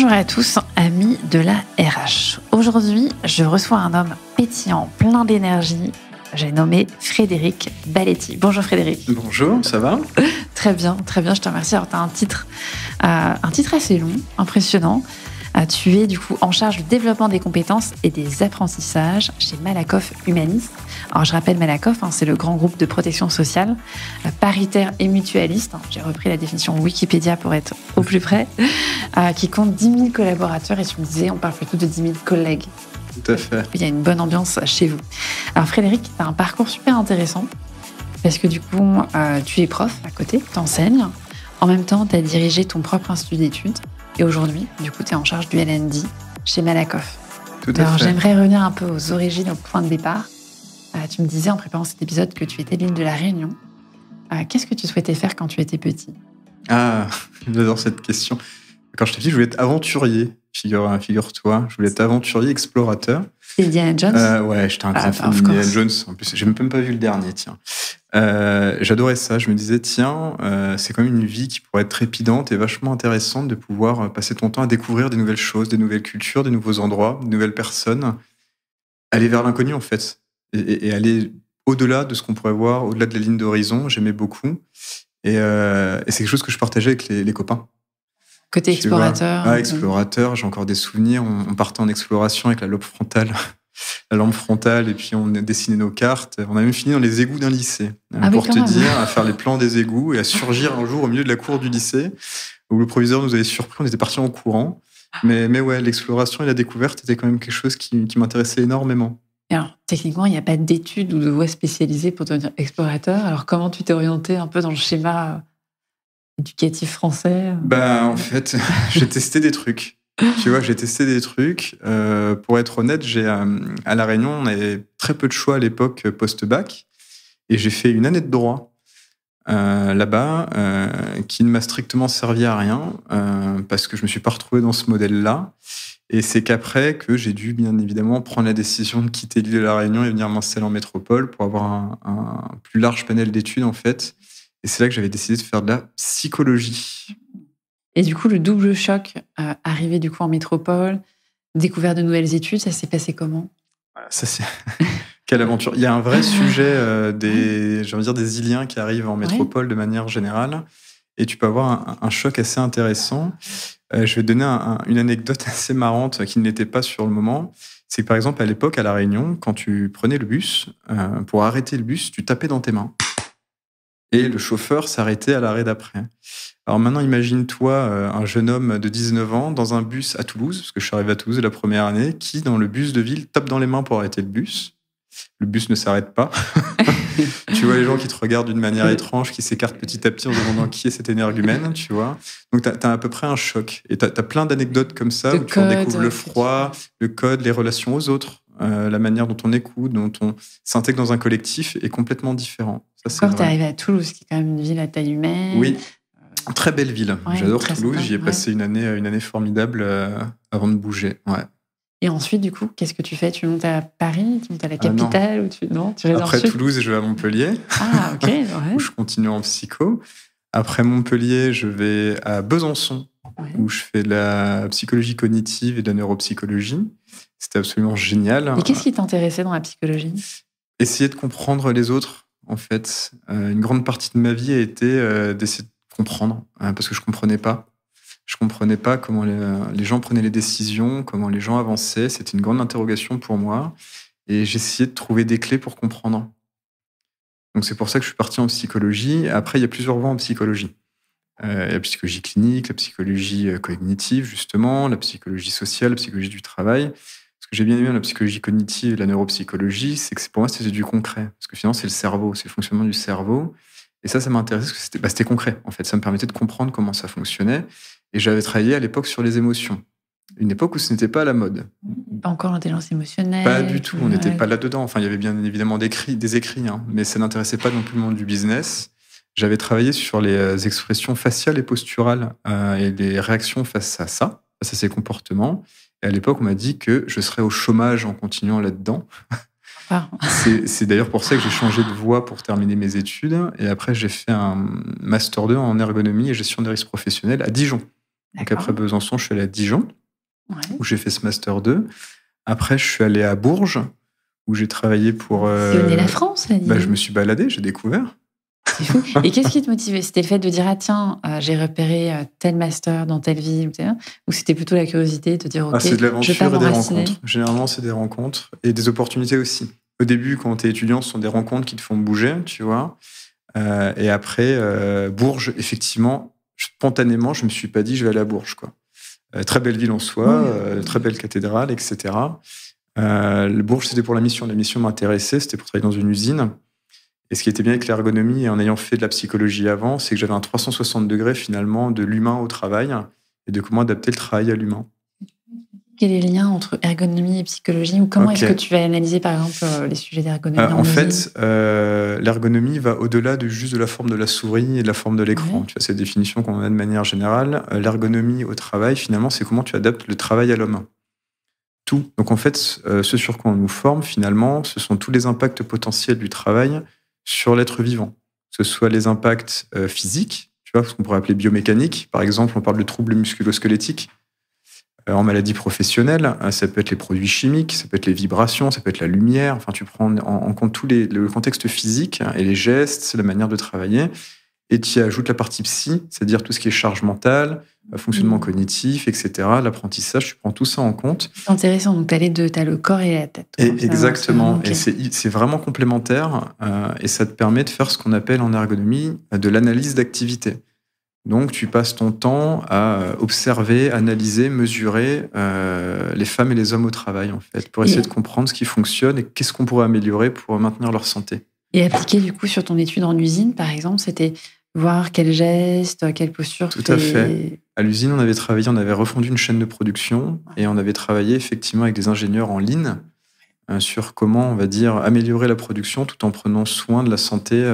Bonjour à tous, amis de la RH. Aujourd'hui, je reçois un homme pétillant, plein d'énergie. J'ai nommé Frédéric Baletti. Bonjour Frédéric. Bonjour, ça va ? Très bien, je te remercie. Alors, tu as un titre assez long, impressionnant. Tu es du coup en charge du développement des compétences et des apprentissages chez Malakoff Humanis. Alors je rappelle Malakoff, c'est le grand groupe de protection sociale, paritaire et mutualiste. J'ai repris la définition Wikipédia pour être au plus près, qui compte 10 000 collaborateurs et tu me disais, on parle plutôt de 10 000 collègues. Tout à fait. Il y a une bonne ambiance chez vous. Alors Frédéric, tu as un parcours super intéressant parce que du coup, tu es prof à côté, tu enseignes. En même temps, tu as dirigé ton propre institut d'études. Et aujourd'hui, du coup, tu es en charge du L&D chez Malakoff. Tout à fait. Alors, j'aimerais revenir un peu aux origines, au point de départ. Tu me disais en préparant cet épisode que tu étais de l'île de la Réunion. Qu'est-ce que tu souhaitais faire quand tu étais petit ? Ah, j'adore cette question. Quand j'étais petit, je voulais être aventurier, figure-toi. Je voulais être aventurier, explorateur. C'est Indiana Jones ? Ouais, j'étais un grand fan d'Indiana Jones. En plus, j'ai même pas vu le dernier, tiens. J'adorais ça. Je me disais, tiens, c'est quand même une vie qui pourrait être trépidante et vachement intéressante de pouvoir passer ton temps à découvrir des nouvelles choses, des nouvelles cultures, des nouveaux endroits, de nouvelles personnes. Aller vers l'inconnu, en fait. Et aller au-delà de ce qu'on pourrait voir, au-delà de la ligne d'horizon. J'aimais beaucoup. Et c'est quelque chose que je partageais avec les copains. Côté explorateur. Explorateur. J'ai encore des souvenirs. On partait en exploration avec la lampe frontale, et puis on dessinait nos cartes. On a même fini dans les égouts d'un lycée, pour te dire, à faire les plans des égouts et à surgir un jour au milieu de la cour du lycée, où le proviseur nous avait surpris, on était partis en courant. Mais ouais, l'exploration et la découverte étaient quand même quelque chose qui m'intéressait énormément. Et alors, techniquement, il n'y a pas d'études ou de voies spécialisées pour devenir explorateur. Alors, comment tu t'es orienté un peu dans le schéma éducatif français ? En fait, j'ai testé des trucs. Tu vois, j'ai testé des trucs. Pour être honnête, à La Réunion, on avait très peu de choix à l'époque post-bac. Et j'ai fait une année de droit là-bas, qui ne m'a strictement servi à rien, parce que je ne me suis pas retrouvé dans ce modèle-là. Et c'est qu'après que j'ai dû, bien évidemment, prendre la décision de quitter l'île de La Réunion et venir m'installer en métropole pour avoir un plus large panel d'études, en fait. Et c'est là que j'avais décidé de faire de la psychologie. Et du coup, le double choc, arrivé du coup en métropole, découvert de nouvelles études, ça s'est passé comment ? Voilà, ça c'est... Quelle aventure. Il y a un vrai sujet des Iliens qui arrivent en métropole de manière générale. Et tu peux avoir un choc assez intéressant. Je vais te donner une anecdote assez marrante qui ne l'était pas sur le moment. C'est que par exemple, à l'époque, à La Réunion, quand tu prenais le bus, pour arrêter le bus, tu tapais dans tes mains. Et le chauffeur s'arrêtait à l'arrêt d'après. Alors maintenant, imagine-toi un jeune homme de 19 ans dans un bus à Toulouse, parce que je suis arrivé à Toulouse la première année, qui, dans le bus de ville, tape dans les mains pour arrêter le bus. Le bus ne s'arrête pas. Tu vois les gens qui te regardent d'une manière étrange, qui s'écartent petit à petit en se demandant qui est cet énergumène, tu vois. Donc, t'as à peu près un choc. Et t'as plein d'anecdotes comme ça, où tu redécouvres le froid, le code, les relations aux autres, la manière dont on écoute, dont on s'intègre dans un collectif est complètement différent. Quand tu es arrivé à Toulouse, qui est quand même une ville à taille humaine. Oui, très belle ville. Ouais, j'adore Toulouse. J'y ai passé une année formidable avant de bouger. Ouais. Et ensuite, du coup, qu'est-ce que tu fais ? Tu montes à Paris ? Tu montes à la capitale ? Tu restes Après Toulouse, je vais à Montpellier. Ah, ok. Ouais. Où je continue en psycho. Après Montpellier, je vais à Besançon, où je fais de la psychologie cognitive et de la neuropsychologie. C'était absolument génial. Et qu'est-ce qui t'intéressait dans la psychologie ? Essayer de comprendre les autres, en fait. Une grande partie de ma vie a été d'essayer de comprendre, parce que je comprenais pas. Je comprenais pas comment les gens prenaient les décisions, comment les gens avançaient. C'était une grande interrogation pour moi. Et j'essayais de trouver des clés pour comprendre. Donc c'est pour ça que je suis parti en psychologie. Après, il y a plusieurs voies en psychologie. Il y a la psychologie clinique, la psychologie cognitive, justement, la psychologie sociale, la psychologie du travail. Ce que j'ai bien aimé dans la psychologie cognitive et la neuropsychologie, c'est que pour moi, c'était du concret. Parce que finalement, c'est le cerveau, c'est le fonctionnement du cerveau. Et ça m'intéressait parce que c'était concret, en fait. Ça me permettait de comprendre comment ça fonctionnait. Et j'avais travaillé à l'époque sur les émotions. Une époque où ce n'était pas à la mode. Pas encore l'intelligence émotionnelle. Pas du tout, on n'était pas là-dedans. Enfin, il y avait bien évidemment des écrits, mais ça n'intéressait pas non plus le monde du business. J'avais travaillé sur les expressions faciales et posturales et les réactions face à ça, face à ces comportements. Et à l'époque, on m'a dit que je serais au chômage en continuant là-dedans. Ah. C'est d'ailleurs pour ça que j'ai changé de voie pour terminer mes études. Et après, j'ai fait un Master 2 en ergonomie et gestion des risques professionnels à Dijon. Donc après Besançon, je suis allé à Dijon, où j'ai fait ce Master 2. Après, je suis allé à Bourges, où j'ai travaillé pour... Sillonner la France, là, je me suis baladé, j'ai découvert. C'est fou. Et qu'est-ce qui te motivait? C'était le fait de dire, ah tiens, j'ai repéré tel master dans telle ville, ou c'était plutôt la curiosité de te dire, ok, c'est de l'aventure et des m'enraciner. rencontres. Généralement, c'est des rencontres et des opportunités aussi. Au début, quand tu es étudiant, ce sont des rencontres qui te font bouger, tu vois. Et après, Bourges, effectivement, spontanément, je me suis pas dit, je vais aller à Bourges, quoi. Très belle ville en soi, très belle cathédrale, etc. Le Bourges, c'était pour la mission. La mission m'intéressait, c'était pour travailler dans une usine. Et ce qui était bien avec l'ergonomie, et en ayant fait de la psychologie avant, c'est que j'avais un 360 degrés finalement de l'humain au travail et de comment adapter le travail à l'humain. Quel est le lien entre ergonomie et psychologie, ou comment est-ce que tu vas analyser par exemple les sujets d'ergonomie en fait, l'ergonomie va au-delà de juste de la forme de la souris et de la forme de l'écran. Tu vois, c'est une définition qu'on a de manière générale. L'ergonomie au travail, finalement, c'est comment tu adaptes le travail à l'homme. Tout. Donc en fait, ce sur quoi on nous forme, finalement, ce sont tous les impacts potentiels du travail sur l'être vivant. Que ce soit les impacts physiques, tu vois, ce qu'on pourrait appeler biomécaniques. Par exemple, on parle de troubles musculo-squelettiques. En maladie professionnelle, ça peut être les produits chimiques, ça peut être les vibrations, ça peut être la lumière. Enfin, tu prends en compte le contexte physique et les gestes, la manière de travailler. Et tu y ajoutes la partie psy, c'est-à-dire tout ce qui est charge mentale, fonctionnement cognitif, etc., l'apprentissage, tu prends tout ça en compte. C'est intéressant, donc tu as le corps et la tête. Exactement, et c'est vraiment complémentaire, et ça te permet de faire ce qu'on appelle en ergonomie de l'analyse d'activité. Donc, tu passes ton temps à observer, analyser, mesurer les femmes et les hommes au travail, en fait, pour essayer de comprendre ce qui fonctionne et qu'est-ce qu'on pourrait améliorer pour maintenir leur santé. Et appliquer, du coup, sur ton étude en usine, par exemple, c'était voir quels gestes, quelle posture. Tout à fait. À l'usine, on avait refondu une chaîne de production et on avait travaillé effectivement avec des ingénieurs en ligne sur comment, on va dire, améliorer la production tout en prenant soin de la santé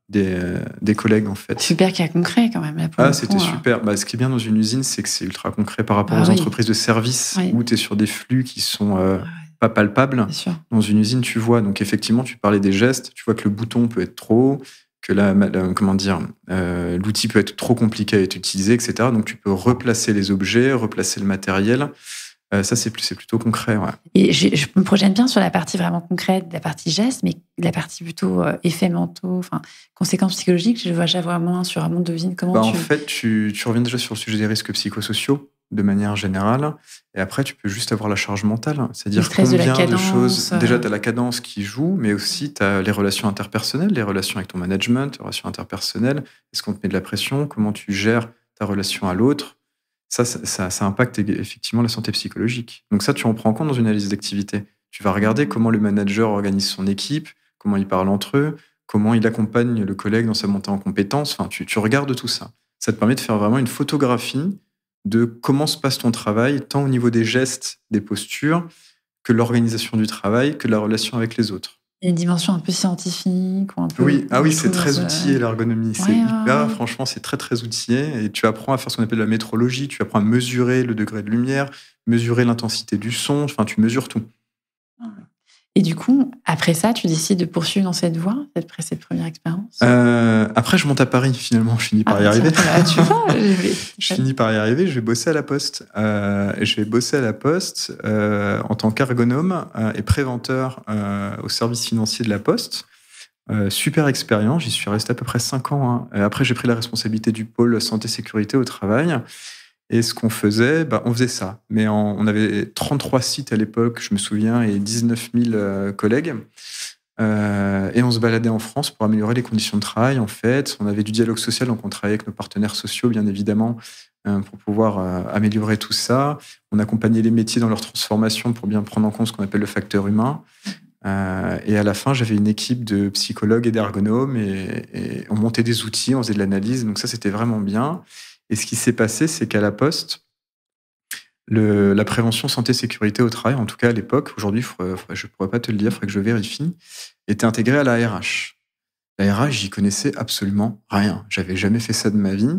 des collègues, en fait. Super cas concret, quand même. Là, c'était super. Ce qui est bien dans une usine, c'est que c'est ultra concret par rapport aux entreprises de services où tu es sur des flux qui sont pas palpables. Dans une usine, tu vois. Donc, effectivement, tu parlais des gestes. Tu vois que le bouton peut être trop haut, que l'outil peut être trop compliqué à être utilisé, etc. Donc, tu peux replacer les objets, replacer le matériel. Ça, c'est plutôt concret. Ouais. Et je me projette bien sur la partie vraiment concrète, la partie geste, mais la partie plutôt effets mentaux, conséquences psychologiques, je vois moins sur un monde de vie. En fait, tu reviens déjà sur le sujet des risques psychosociaux de manière générale. Et après, tu peux juste avoir la charge mentale. C'est-à-dire combien de choses... Déjà, tu as la cadence qui joue, mais aussi tu as les relations interpersonnelles, les relations avec ton management, les relations interpersonnelles. Est-ce qu'on te met de la pression? Comment tu gères ta relation à l'autre? Ça impacte effectivement la santé psychologique. Donc ça, tu en prends en compte dans une analyse d'activité. Tu vas regarder comment le manager organise son équipe, comment il parle entre eux, comment il accompagne le collègue dans sa montée en compétences. Enfin, tu regardes tout ça. Ça te permet de faire vraiment une photographie de comment se passe ton travail, tant au niveau des gestes, des postures, que l'organisation du travail, que la relation avec les autres. Il y a une dimension un peu scientifique ou un peu... Oui, c'est très outillé l'ergonomie. Franchement, c'est très, très outillé. Et tu apprends à faire ce qu'on appelle la métrologie. Tu apprends à mesurer le degré de lumière, mesurer l'intensité du son. Enfin, tu mesures tout. Et du coup, après ça, tu décides de poursuivre dans cette voie, après cette première expérience? Après, je monte à Paris, finalement. Je finis par y arriver. Tu vois, je finis par y arriver. Je vais bosser à la Poste. En tant qu'ergonome et préventeur au service financier de la Poste. Super expérience. J'y suis resté à peu près 5 ans. Après, j'ai pris la responsabilité du pôle santé-sécurité au travail. Et ce qu'on faisait, on faisait ça. Mais on avait 33 sites à l'époque, je me souviens, et 19 000 collègues. Et on se baladait en France pour améliorer les conditions de travail, en fait. On avait du dialogue social, donc on travaillait avec nos partenaires sociaux, bien évidemment, pour pouvoir améliorer tout ça. On accompagnait les métiers dans leur transformation pour bien prendre en compte ce qu'on appelle le facteur humain. Et à la fin, j'avais une équipe de psychologues et d'ergonomes et on montait des outils, on faisait de l'analyse. Donc ça, c'était vraiment bien. Et ce qui s'est passé, c'est qu'à la Poste, la prévention santé-sécurité au travail, en tout cas à l'époque, aujourd'hui, je ne pourrais pas te le dire, il faudrait que je vérifie, était intégrée à la RH. La RH, j'y connaissais absolument rien. J'avais jamais fait ça de ma vie.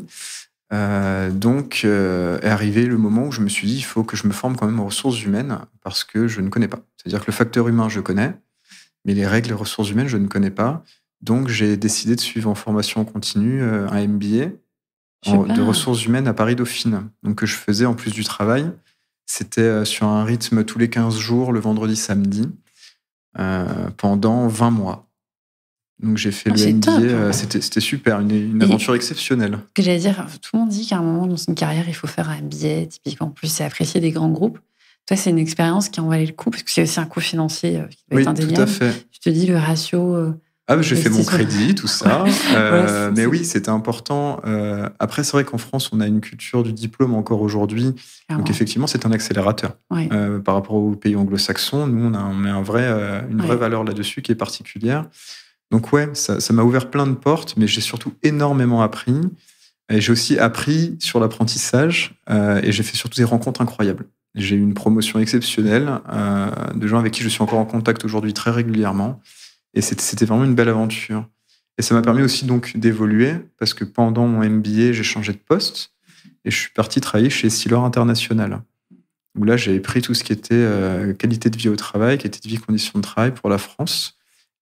Donc, est arrivé le moment où je me suis dit, il faut que je me forme quand même aux ressources humaines parce que je ne connais pas. C'est-à-dire que le facteur humain, je connais, mais les règles des ressources humaines, je ne connais pas. Donc, j'ai décidé de suivre en formation continue un MBA de ressources humaines à Paris-Dauphine. Donc, que je faisais en plus du travail. C'était sur un rythme tous les 15 jours, le vendredi, samedi, pendant 20 mois. Donc, j'ai fait le MBA. C'était super, une aventure exceptionnelle. Que j'allais dire, tout le monde dit qu'à un moment dans une carrière, il faut faire un MBA. Typiquement, en plus, c'est apprécié des grands groupes. Toi, c'est une expérience qui en valait le coup, parce que c'est aussi un coût financier qui doit être indéniable. Tout à fait. Tu te dis, le ratio... j'ai fait mon crédit, tout ça. Mais oui, c'était important. Après, c'est vrai qu'en France, on a une culture du diplôme encore aujourd'hui. Clairement. Donc, effectivement, c'est un accélérateur. Par rapport aux pays anglo-saxons, nous, on met une vraie valeur là-dessus qui est particulière. Donc, ça m'a ouvert plein de portes, mais j'ai surtout énormément appris. Et j'ai aussi appris sur l'apprentissage et j'ai fait surtout des rencontres incroyables. J'ai eu une promotion exceptionnelle de gens avec qui je suis encore en contact aujourd'hui très régulièrement. Et c'était vraiment une belle aventure. Et ça m'a permis aussi donc d'évoluer, parce que pendant mon MBA, j'ai changé de poste et je suis parti travailler chez Essilor International, où là, j'ai pris tout ce qui était qualité de vie au travail, qualité de vie, conditions de travail pour la France.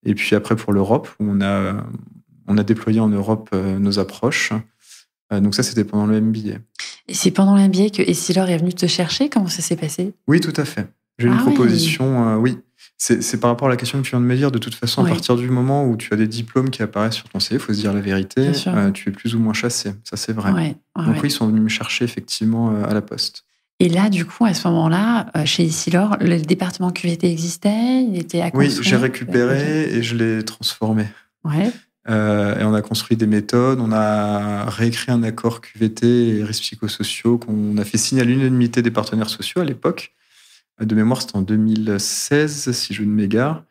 Et puis après, pour l'Europe, où on a déployé en Europe nos approches. Donc ça, c'était pendant le MBA. Et c'est pendant le MBA que Essilor est venu te chercher? Comment ça s'est passé? Oui, tout à fait. J'ai eu une proposition, oui. C'est par rapport à la question que tu viens de me dire. De toute façon, à partir du moment où tu as des diplômes qui apparaissent sur ton CV, il faut se dire la vérité, tu es plus ou moins chassé. Ça, c'est vrai. Donc oui, ils sont venus me chercher effectivement à la Poste. Et là, du coup, à ce moment-là, chez Essilor, le département QVT existait? Il était à construire? Oui, j'ai récupéré et je l'ai transformé. Et on a construit des méthodes, on a réécrit un accord QVT et risques psychosociaux qu'on a fait signer à l'unanimité des partenaires sociaux à l'époque. De mémoire, c'était en 2016, si je ne m'égare.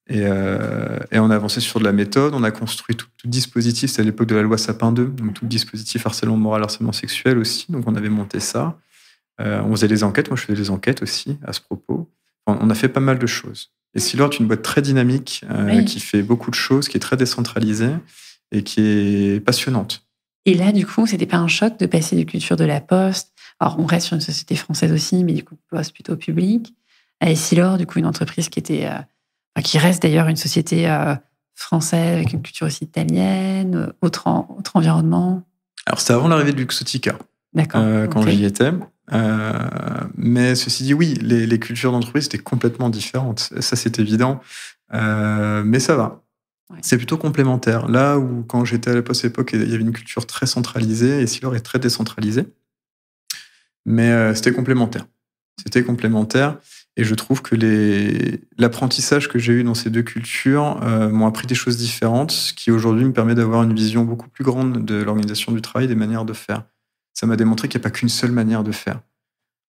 Et on a avancé sur de la méthode. On a construit tout dispositif. C'était à l'époque de la loi Sapin 2, donc tout dispositif harcèlement moral, harcèlement sexuel aussi. Donc on avait monté ça. On faisait des enquêtes. Moi, je faisais des enquêtes aussi à ce propos. Enfin, on a fait pas mal de choses. Et Essilor est une boîte très dynamique qui fait beaucoup de choses, qui est très décentralisée et qui est passionnante. Et là, du coup, c'était pas un choc de passer de culture de la Poste? Alors, on reste sur une société française aussi, mais du coup, Poste plutôt public. À Essilor, du coup, une entreprise qui reste d'ailleurs une société française avec une culture aussi italienne, autre environnement. Alors, c'était avant l'arrivée de Luxottica. D'accord. Quand j'y étais. Mais ceci dit, oui, les cultures d'entreprise étaient complètement différentes. Ça, c'est évident. Mais ça va. C'est plutôt complémentaire. Là où, quand j'étais à la Poste à l'époque, il y avait une culture très centralisée, et Essilor est très décentralisée. Mais c'était complémentaire. Et je trouve que l'apprentissage que j'ai eu dans ces deux cultures m'ont appris des choses différentes, ce qui aujourd'hui me permet d'avoir une vision beaucoup plus grande de l'organisation du travail, des manières de faire. Ça m'a démontré qu'il n'y a pas qu'une seule manière de faire.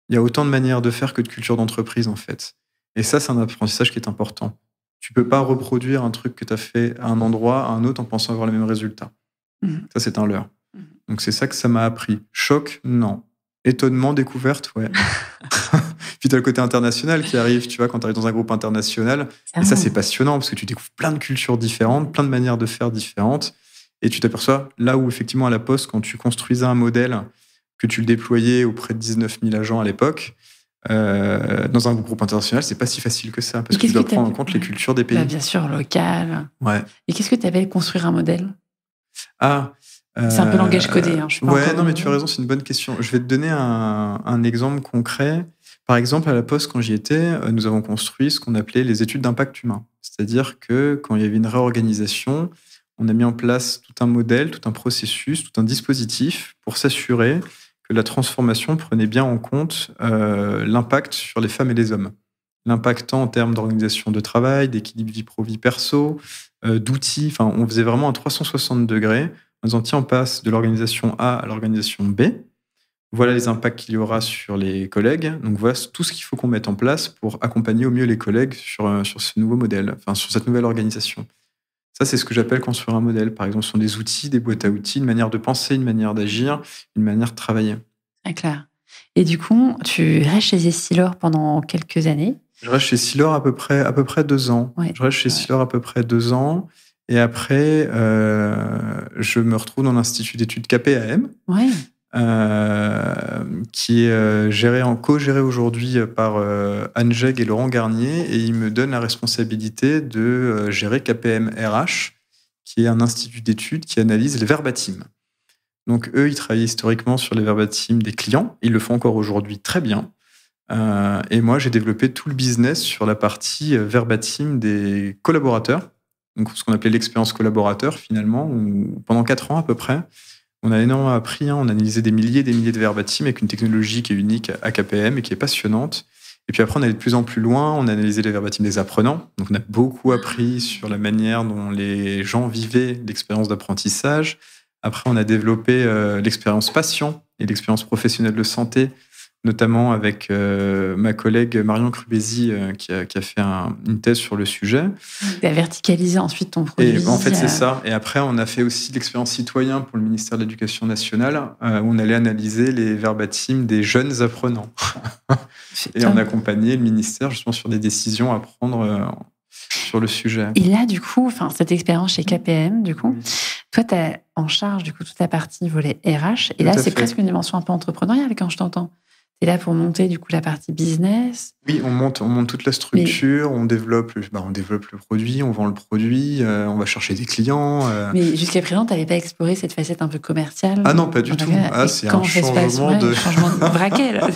Il y a autant de manières de faire que de culture d'entreprise, en fait. Et ça, c'est un apprentissage qui est important. Tu peux pas reproduire un truc que tu as fait à un endroit, à un autre, en pensant avoir les mêmes résultats. Ça, c'est un leurre. Donc, c'est ça que ça m'a appris. Choc, non. Étonnement, découverte, ouais. Puis, tu as le côté international qui arrive, tu vois, quand tu arrives dans un groupe international. Et ça, c'est passionnant, parce que tu découvres plein de cultures différentes, plein de manières de faire différentes. Et tu t'aperçois, là où, effectivement, à la Poste, quand tu construisais un modèle, que tu le déployais auprès de 19 000 agents à l'époque, dans un groupe international, c'est pas si facile que ça, parce que tu dois prendre en compte les cultures des pays. Bien sûr, local. Ouais. Et qu'est-ce que tu appelles construire un modèle? C'est un peu langage codé. Je suis pas mais tu as raison, c'est une bonne question. Je vais te donner un exemple concret. Par exemple, à la Poste, quand j'y étais, nous avons construit ce qu'on appelait les études d'impact humain. C'est-à-dire que quand il y avait une réorganisation, on a mis en place tout un modèle, tout un processus, tout un dispositif pour s'assurer que la transformation prenait bien en compte l'impact sur les femmes et les hommes. L'impact en termes d'organisation de travail, d'équilibre vie pro-vie perso, d'outils. Enfin, on faisait vraiment un 360 degrés en disant, tiens, on passe de l'organisation A à l'organisation B. Voilà les impacts qu'il y aura sur les collègues. Donc, voilà tout ce qu'il faut qu'on mette en place pour accompagner au mieux les collègues sur ce nouveau modèle, enfin, sur cette nouvelle organisation. Ça, c'est ce que j'appelle construire un modèle. Par exemple, ce sont des outils, des boîtes à outils, une manière de penser, une manière d'agir, une manière de travailler. Très clair. Et du coup, tu restes chez Essilor pendant quelques années? Je reste chez Essilor à peu près 2 ans. Ouais. Je reste chez Essilor à peu près 2 ans. Et après, je me retrouve dans l'Institut d'études KPAM, qui est co-géré aujourd'hui par Anne Jegg et Laurent Garnier. Et il me donne la responsabilité de gérer KPM RH, qui est un institut d'études qui analyse les verbatims. Donc, eux, ils travaillaient historiquement sur les verbatim des clients. Ils le font encore aujourd'hui très bien. Et moi, j'ai développé tout le business sur la partie verbatim des collaborateurs. Donc, ce qu'on appelait l'expérience collaborateur, finalement, où pendant 4 ans à peu près, on a énormément appris. On a analysé des milliers et des milliers de verbatim avec une technologie qui est unique à KPM et qui est passionnante. Et puis après, on allait de plus en plus loin. On a analysé les verbatim des apprenants. Donc, on a beaucoup appris sur la manière dont les gens vivaient l'expérience d'apprentissage. Après, on a développé l'expérience patient et l'expérience professionnelle de santé, notamment avec ma collègue Marion Crubesi qui a fait une thèse sur le sujet. Tu as verticalisé ensuite ton produit. Et en fait, c'est ça. Et après, on a fait aussi l'expérience citoyen pour le ministère de l'Éducation nationale, où on allait analyser les verbatim des jeunes apprenants. Et on accompagnait le ministère justement sur des décisions à prendre sur le sujet. Et là, du coup, cette expérience chez KPM, du coup, toi, tu as en charge du coup toute la partie volet RH. Et là, c'est presque une dimension un peu entrepreneuriale quand je t'entends. Tu es là pour monter du coup la partie business. Oui, on monte toute la structure, on développe le produit, on vend le produit, on va chercher des clients. Mais jusqu'à présent, tu n'avais pas exploré cette facette un peu commerciale? Ah non, pas du tout. C'est un changement de... changement de braquet, là.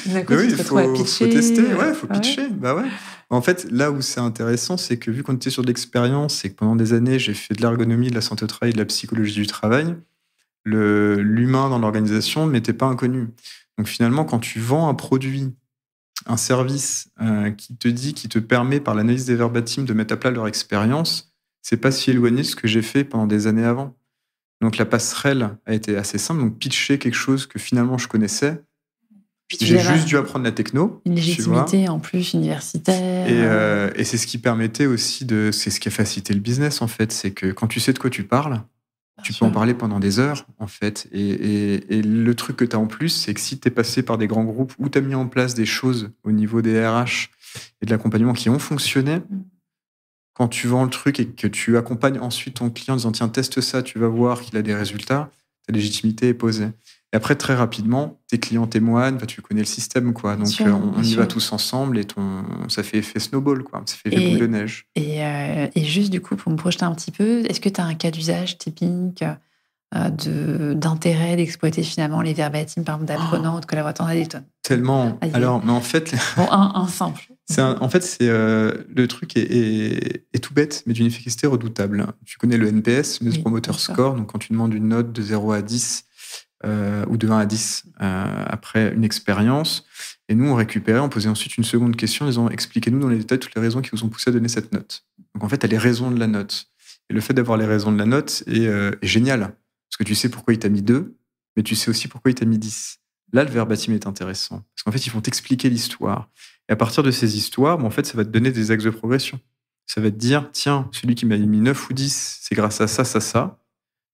Oui, il faut tester, il faut pitcher. Bah ouais. En fait, là où c'est intéressant, c'est que vu qu'on était sur de l'expérience et que pendant des années, j'ai fait de l'ergonomie, de la santé au travail, de la psychologie du travail, l'humain dans l'organisation n'était pas inconnu. Donc finalement, quand tu vends un produit, un service qui te permet par l'analyse des verbatim de mettre à plat leur expérience, c'est pas si éloigné de ce que j'ai fait pendant des années avant. Donc la passerelle a été assez simple. Donc pitcher quelque chose que finalement je connaissais, j'ai juste dû apprendre la techno. Une légitimité en plus universitaire. Et c'est ce qui permettait aussi c'est ce qui a facilité le business en fait, c'est que quand tu sais de quoi tu parles, tu peux en parler pendant des heures, en fait. Et le truc que tu as en plus, c'est que si tu es passé par des grands groupes où tu as mis en place des choses au niveau des RH et de l'accompagnement qui ont fonctionné, quand tu vends le truc et que tu accompagnes ensuite ton client en disant « Tiens, teste ça, tu vas voir qu'il a des résultats », ta légitimité est posée. Et après, très rapidement, tes clients témoignent, tu connais le système, quoi. Donc, on y va tous ensemble et ça fait effet snowball, quoi. Ça fait effet boule de neige. Et juste, du coup, pour me projeter un petit peu, est-ce que tu as un cas d'usage typique d'intérêt d'exploiter finalement les verbatim, par exemple, d'apprenants ou de collaborateurs à des tonnes? Tellement. Alors, mais en fait... Bon, un simple. En fait, le truc est tout bête, mais d'une efficacité redoutable. Tu connais le NPS, le Net Promoter Score. Donc, quand tu demandes une note de 0 à 10... ou de 1 à 10 après une expérience. Et nous, on posait ensuite une seconde question en disant « Expliquez-nous dans les détails toutes les raisons qui vous ont poussé à donner cette note. » Donc en fait, tu as les raisons de la note. Et le fait d'avoir les raisons de la note est génial. Parce que tu sais pourquoi il t'a mis 2, mais tu sais aussi pourquoi il t'a mis 10. Là, le verbatim est intéressant. Parce qu'en fait, ils vont t'expliquer l'histoire. Et à partir de ces histoires, en fait, ça va te donner des axes de progression. Ça va te dire « Tiens, celui qui m'a mis 9 ou 10, c'est grâce à ça, ça, ça. »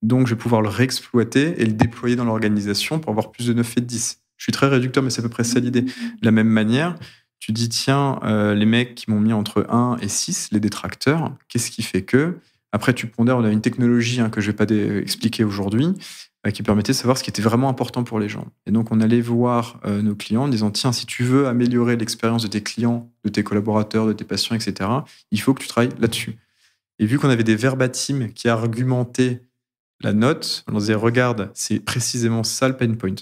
Donc, je vais pouvoir le réexploiter et le déployer dans l'organisation pour avoir plus de 9 et de 10. Je suis très réducteur, mais c'est à peu près ça l'idée. De la même manière, tu dis, tiens, les mecs qui m'ont mis entre 1 et 6, les détracteurs, qu'est-ce qui fait que... Après, tu pondères, on a une technologie que je ne vais pas expliquer aujourd'hui, qui permettait de savoir ce qui était vraiment important pour les gens. Et donc, on allait voir nos clients en disant, tiens, si tu veux améliorer l'expérience de tes clients, de tes collaborateurs, de tes patients, etc., il faut que tu travailles là-dessus. Et vu qu'on avait des verbatim qui argumentaient la note, on disait, regarde, c'est précisément ça le pain point.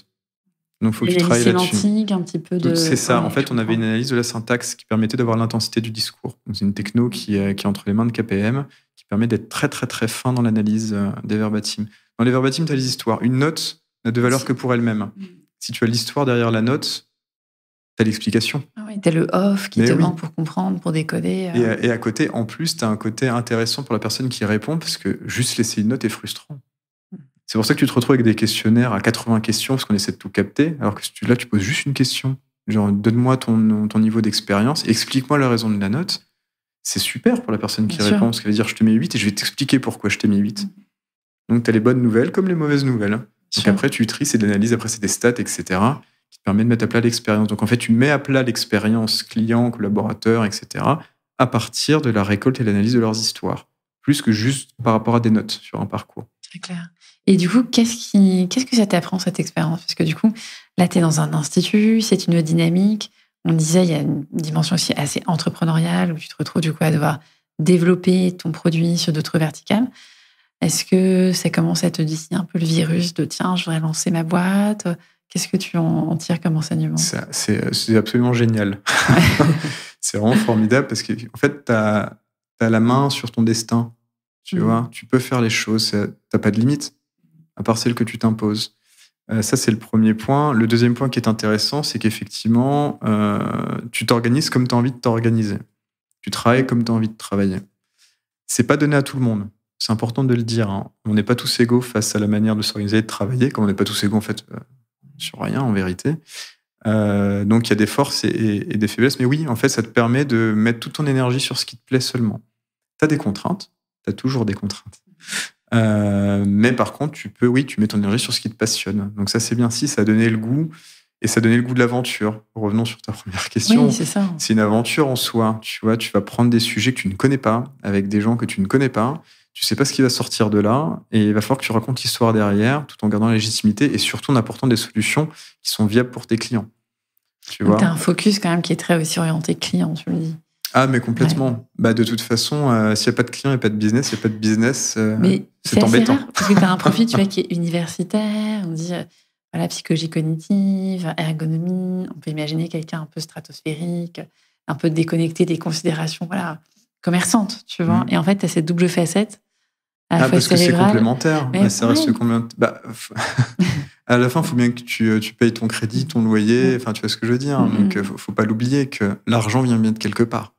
Donc, il faut que tu travailles là-dessus. Un petit peu de... C'est ça. En fait, on avait une analyse de la syntaxe qui permettait d'avoir l'intensité du discours. Donc, c'est une techno qui est entre les mains de KPM, qui permet d'être très, très, très fin dans l'analyse des verbatim. Dans les verbatim, tu as les histoires. Une note n'a de valeur que pour elle-même. Si tu as l'histoire derrière la note, tu as l'explication. Ah oui, tu as le off qui te manque pour comprendre, pour décoder. Et à côté, en plus, tu as un côté intéressant pour la personne qui répond, parce que juste laisser une note est frustrant. C'est pour ça que tu te retrouves avec des questionnaires à 80 questions, parce qu'on essaie de tout capter, alors que là, tu poses juste une question. Genre, donne-moi ton niveau d'expérience, explique-moi la raison de la note. C'est super pour la personne qui répond, parce qu'elle va dire, je te mets 8 et je vais t'expliquer pourquoi je t'ai mis 8. Donc, tu as les bonnes nouvelles comme les mauvaises nouvelles. Donc après, tu tries, c'est de l'analyse, après, c'est des stats, etc., qui te permet de mettre à plat l'expérience. Donc, en fait, tu mets à plat l'expérience client, collaborateur, etc., à partir de la récolte et l'analyse de leurs histoires, plus que juste par rapport à des notes sur un parcours. Très clair. Et du coup, qu'est-ce que ça t'apprend, cette expérience? Parce que du coup, là, tu es dans un institut, c'est une dynamique. On disait, il y a une dimension aussi assez entrepreneuriale où tu te retrouves du coup à devoir développer ton produit sur d'autres verticales. Est-ce que ça commence à te dessiner un peu le virus de tiens, je voudrais lancer ma boîte? Qu'est-ce que tu en tires comme enseignement? C'est absolument génial. C'est vraiment formidable parce que en fait, tu as la main sur ton destin. Tu vois, tu peux faire les choses. Tu n'as pas de limite, à part celle que tu t'imposes. Ça, c'est le premier point. Le deuxième point qui est intéressant, c'est qu'effectivement, tu t'organises comme tu as envie de t'organiser. Tu travailles comme tu as envie de travailler. C'est pas donné à tout le monde. C'est important de le dire. Hein. On n'est pas tous égaux face à la manière de s'organiser et de travailler, comme on n'est pas tous égaux, en fait, sur rien, en vérité. Donc, il y a des forces et des faiblesses. Mais oui, en fait, ça te permet de mettre toute ton énergie sur ce qui te plaît seulement. Tu as des contraintes. Tu as toujours des contraintes. Mais par contre, tu mets ton énergie sur ce qui te passionne. Donc ça, c'est bien. Si, ça a donné le goût. Et ça a donné le goût de l'aventure. Revenons sur ta première question. Oui, c'est ça. C'est une aventure en soi. Tu vois, tu vas prendre des sujets que tu ne connais pas, avec des gens que tu ne connais pas. Tu sais pas ce qui va sortir de là. Et il va falloir que tu racontes l'histoire derrière, tout en gardant la légitimité et surtout en apportant des solutions qui sont viables pour tes clients. Tu vois. Tu as un focus quand même qui est très aussi orienté client, tu le dis. Ah, mais complètement. Ouais. De toute façon, s'il n'y a pas de client, il n'y a pas de business. S'il n'y a pas de business, c'est embêtant. Rare, parce que tu as un profil qui est universitaire. On dit psychologie cognitive, ergonomie. On peut imaginer quelqu'un un peu stratosphérique, un peu déconnecté des considérations commerçantes, tu vois. Et en fait, tu as cette double facette. Parce que c'est complémentaire. Ça reste à la fin, il faut bien que tu payes ton crédit, ton loyer. Enfin, tu vois ce que je veux dire. Donc, il ne faut pas l'oublier que l'argent vient bien de quelque part.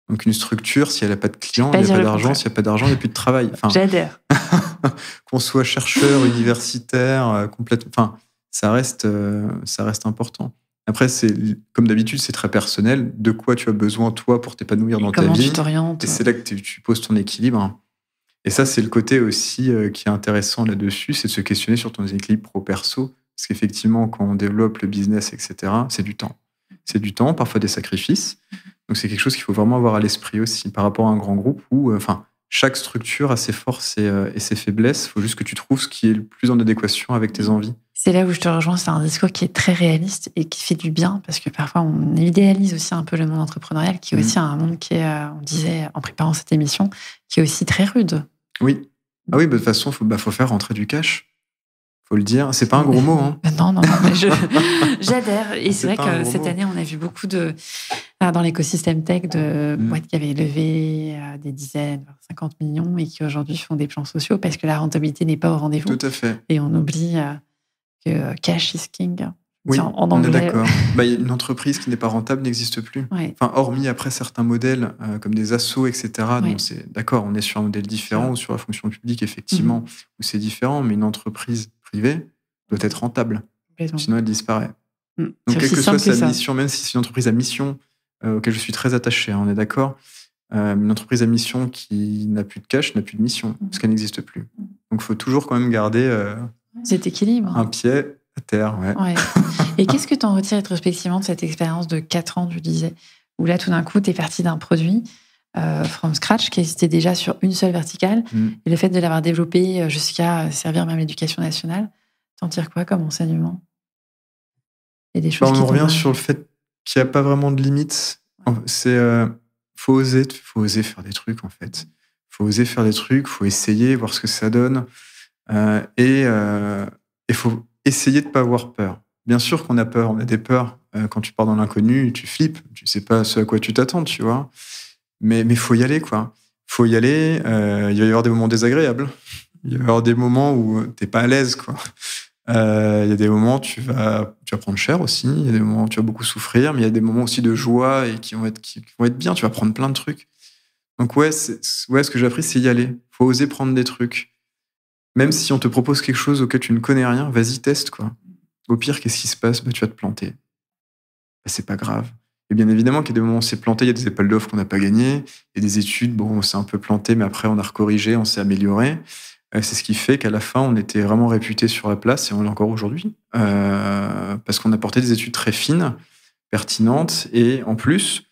Donc, une structure, si elle n'a pas de clients, il n'y a pas d'argent. S'il n'y a pas d'argent, il n'y a plus de travail. Enfin, j'adhère. Qu'on soit chercheur, universitaire, complètement. Ça reste important. Après, comme d'habitude, c'est très personnel. De quoi tu as besoin, toi, pour t'épanouir dans ta vie. Comment tu t'orientes. Et c'est là que tu poses ton équilibre. Et ça, c'est le côté aussi qui est intéressant là-dessus, c'est de se questionner sur ton équilibre pro-perso. Parce qu'effectivement, quand on développe le business, etc., c'est du temps. C'est du temps, parfois des sacrifices. Donc, c'est quelque chose qu'il faut vraiment avoir à l'esprit aussi par rapport à un grand groupe où chaque structure a ses forces et ses faiblesses. Il faut juste que tu trouves ce qui est le plus en adéquation avec tes envies. C'est là où je te rejoins. C'est un discours qui est très réaliste et qui fait du bien parce que parfois, on idéalise aussi un peu le monde entrepreneurial qui est aussi un monde qui est, on disait en préparant cette émission, qui est aussi très rude. Oui. Ah oui, de toute façon, faut faire rentrer du cash. Faut le dire. C'est pas un gros mot. Hein. Non, mais j'adhère. Et c'est vrai que cette année, on a vu beaucoup dans l'écosystème tech de boîtes qui avaient levé des dizaines, 50 millions et qui aujourd'hui font des plans sociaux parce que la rentabilité n'est pas au rendez-vous. Tout à fait. Et on oublie que cash is king. Oui, on est d'accord. Une entreprise qui n'est pas rentable n'existe plus. Ouais. Enfin, hormis après certains modèles, comme des assos, etc. Ouais. Donc, c'est d'accord, on est sur un modèle différent ou sur la fonction publique, effectivement, où c'est différent, mais une entreprise privée doit être rentable. Sinon, elle disparaît. Donc, quelle que soit sa mission, même si c'est une entreprise à mission, auquel je suis très attaché, on est d'accord, une entreprise à mission qui n'a plus de cash n'a plus de mission, parce qu'elle n'existe plus. Donc, il faut toujours quand même garder cet équilibre. Un pied à terre, ouais. Et qu'est-ce que tu en retires rétrospectivement de cette expérience de 4 ans, tu disais, où là, tout d'un coup, tu es parti d'un produit from scratch qui existait déjà sur une seule verticale, et le fait de l'avoir développé jusqu'à servir même l'éducation nationale, t'en tires quoi comme enseignement? Il y a des choses on revient sur le fait qu'il n'y a pas vraiment de limite. Faut oser faire des trucs, en fait. Faut oser faire des trucs, faut essayer, voir ce que ça donne. Et faut essayer de ne pas avoir peur. Bien sûr qu'on a peur, on a des peurs. Quand tu pars dans l'inconnu, tu flippes, tu ne sais pas ce à quoi tu t'attends, tu vois. Mais il faut y aller, quoi. Il faut y aller. Il va y avoir des moments désagréables. Il va y avoir des moments où tu n'es pas à l'aise, quoi. Il y a des moments où tu vas prendre cher aussi. Il y a des moments où tu vas beaucoup souffrir, mais il y a des moments aussi de joie et qui vont être bien. Tu vas prendre plein de trucs. Donc, ce que j'ai appris, c'est y aller. Il faut oser prendre des trucs. Même si on te propose quelque chose auquel tu ne connais rien, vas-y, teste, quoi. Au pire, qu'est-ce qui se passe? Tu vas te planter. C'est pas grave. Et bien évidemment qu'il y a des moments où on s'est planté, il y a des appels d'offres qu'on n'a pas gagnés, il y a des études, on s'est un peu planté, mais après, on a recorrigé, on s'est amélioré. C'est ce qui fait qu'à la fin, on était vraiment réputé sur la place, et on l'est encore aujourd'hui. Parce qu'on a porté des études très fines, pertinentes, et en plus,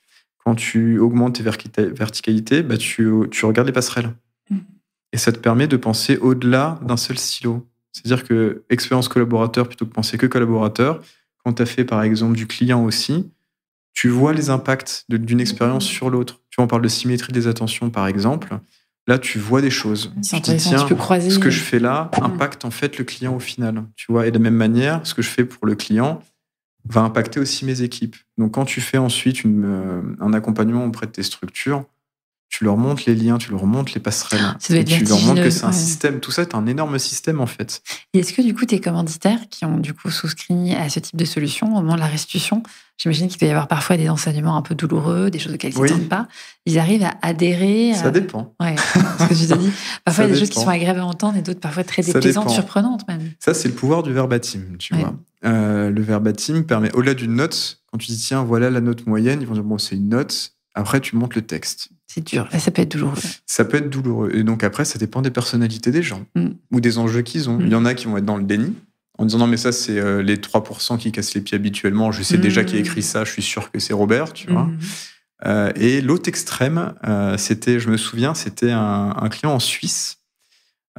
quand tu augmentes tes verticalités, tu regardes les passerelles. Et ça te permet de penser au-delà d'un seul silo. C'est-à-dire que expérience collaborateur plutôt que penser que collaborateur, quand tu as fait par exemple du client aussi, tu vois les impacts d'une expérience sur l'autre. Tu vois, on parle de symétrie des attentions par exemple. là, tu vois des choses. C'est Tu dis, intéressant, tiens, tu peux croiser. ce que je fais là impacte en fait le client au final. Tu vois, et de la même manière, ce que je fais pour le client va impacter aussi mes équipes. Donc, quand tu fais ensuite un accompagnement auprès de tes structures, tu leur montres les liens, tu leur montres les passerelles. Ça doit être tu leur montres que vertigineux, c'est un système. Tout ça est un énorme système, en fait. Et est-ce que, du coup, tes commanditaires qui ont, du coup, souscrit à ce type de solution au moment de la restitution, j'imagine qu'il doit y avoir parfois des enseignements un peu douloureux, des choses auxquelles ils ne s'attendent pas. Ils arrivent à adhérer. Ça dépend. Ouais, ce que tu te dis. Parfois, il y a des choses qui dépend. sont agréables à entendre et d'autres parfois très déplaisantes, surprenantes même. Ça, c'est le pouvoir du verbatim, tu vois. Le verbatim permet, au-delà d'une note, quand tu dis, tiens, voilà la note moyenne, ils vont dire, bon, c'est une note. Après, tu montes le texte. C'est dur. Là, ça peut être douloureux. Ça peut être douloureux. Et donc, après, ça dépend des personnalités des gens ou des enjeux qu'ils ont. Il y en a qui vont être dans le déni, en disant, non, mais ça, c'est les 3% qui cassent les pieds habituellement. Je sais déjà qui a écrit ça. Je suis sûr que c'est Robert, tu vois. Et l'autre extrême, je me souviens, c'était un client en Suisse,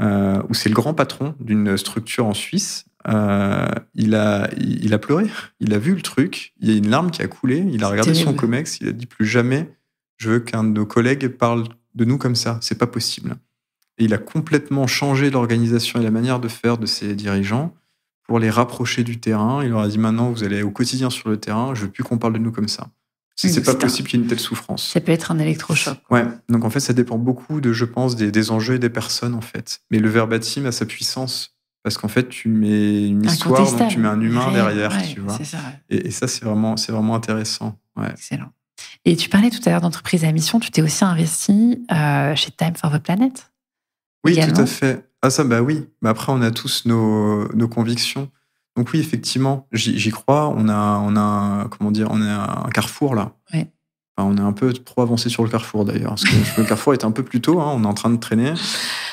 où c'est le grand patron d'une structure en Suisse. Il a pleuré, il a vu le truc, il y a une larme qui a coulé, il a regardé son comex, il a dit plus jamais je veux qu'un de nos collègues parle de nous comme ça, c'est pas possible. Et il a complètement changé l'organisation et la manière de faire de ses dirigeants pour les rapprocher du terrain. Il leur a dit maintenant vous allez au quotidien sur le terrain, je veux plus qu'on parle de nous comme ça. C'est pas possible qu'il y ait une telle souffrance. Ça peut être un électrochoc. Ouais, donc en fait ça dépend beaucoup je pense, des enjeux et des personnes en fait. Mais le verbatim a sa puissance. Parce qu'en fait, tu mets une histoire, donc tu mets un humain derrière, tu vois. Ça, et ça, c'est vraiment intéressant. Ouais. Excellent. Et tu parlais tout à l'heure d'entreprise à mission. Tu t'es aussi investi chez Time for the Planet. Oui, également. Tout à fait. Ah ça, bah oui. Mais après, on a tous nos convictions. Donc oui, effectivement, j'y crois. On a comment dire, on est un carrefour là. Ouais. Enfin, on est un peu trop avancé sur le carrefour d'ailleurs. Parce que le carrefour est un peu plus tôt. On est en train de traîner.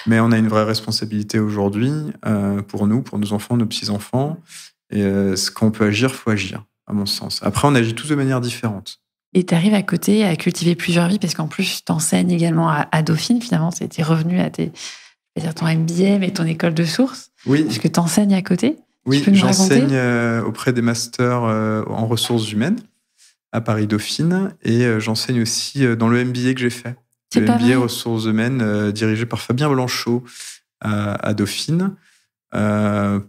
Mais on a une vraie responsabilité aujourd'hui pour nous, pour nos enfants, nos petits-enfants. Et ce qu'on peut agir, il faut agir, à mon sens. Après, on agit tous de manière différente. Et tu arrives à côté à cultiver plusieurs vies, parce qu'en plus, tu enseignes également à Dauphine, finalement. C'était revenu à ton MBA, mais ton école de source. Oui. Parce que tu enseignes à côté. Oui, j'enseigne auprès des masters en ressources humaines à Paris-Dauphine. Et j'enseigne aussi dans le MBA que j'ai fait. Le MBA ressources humaines dirigé par Fabien Blanchot à Dauphine.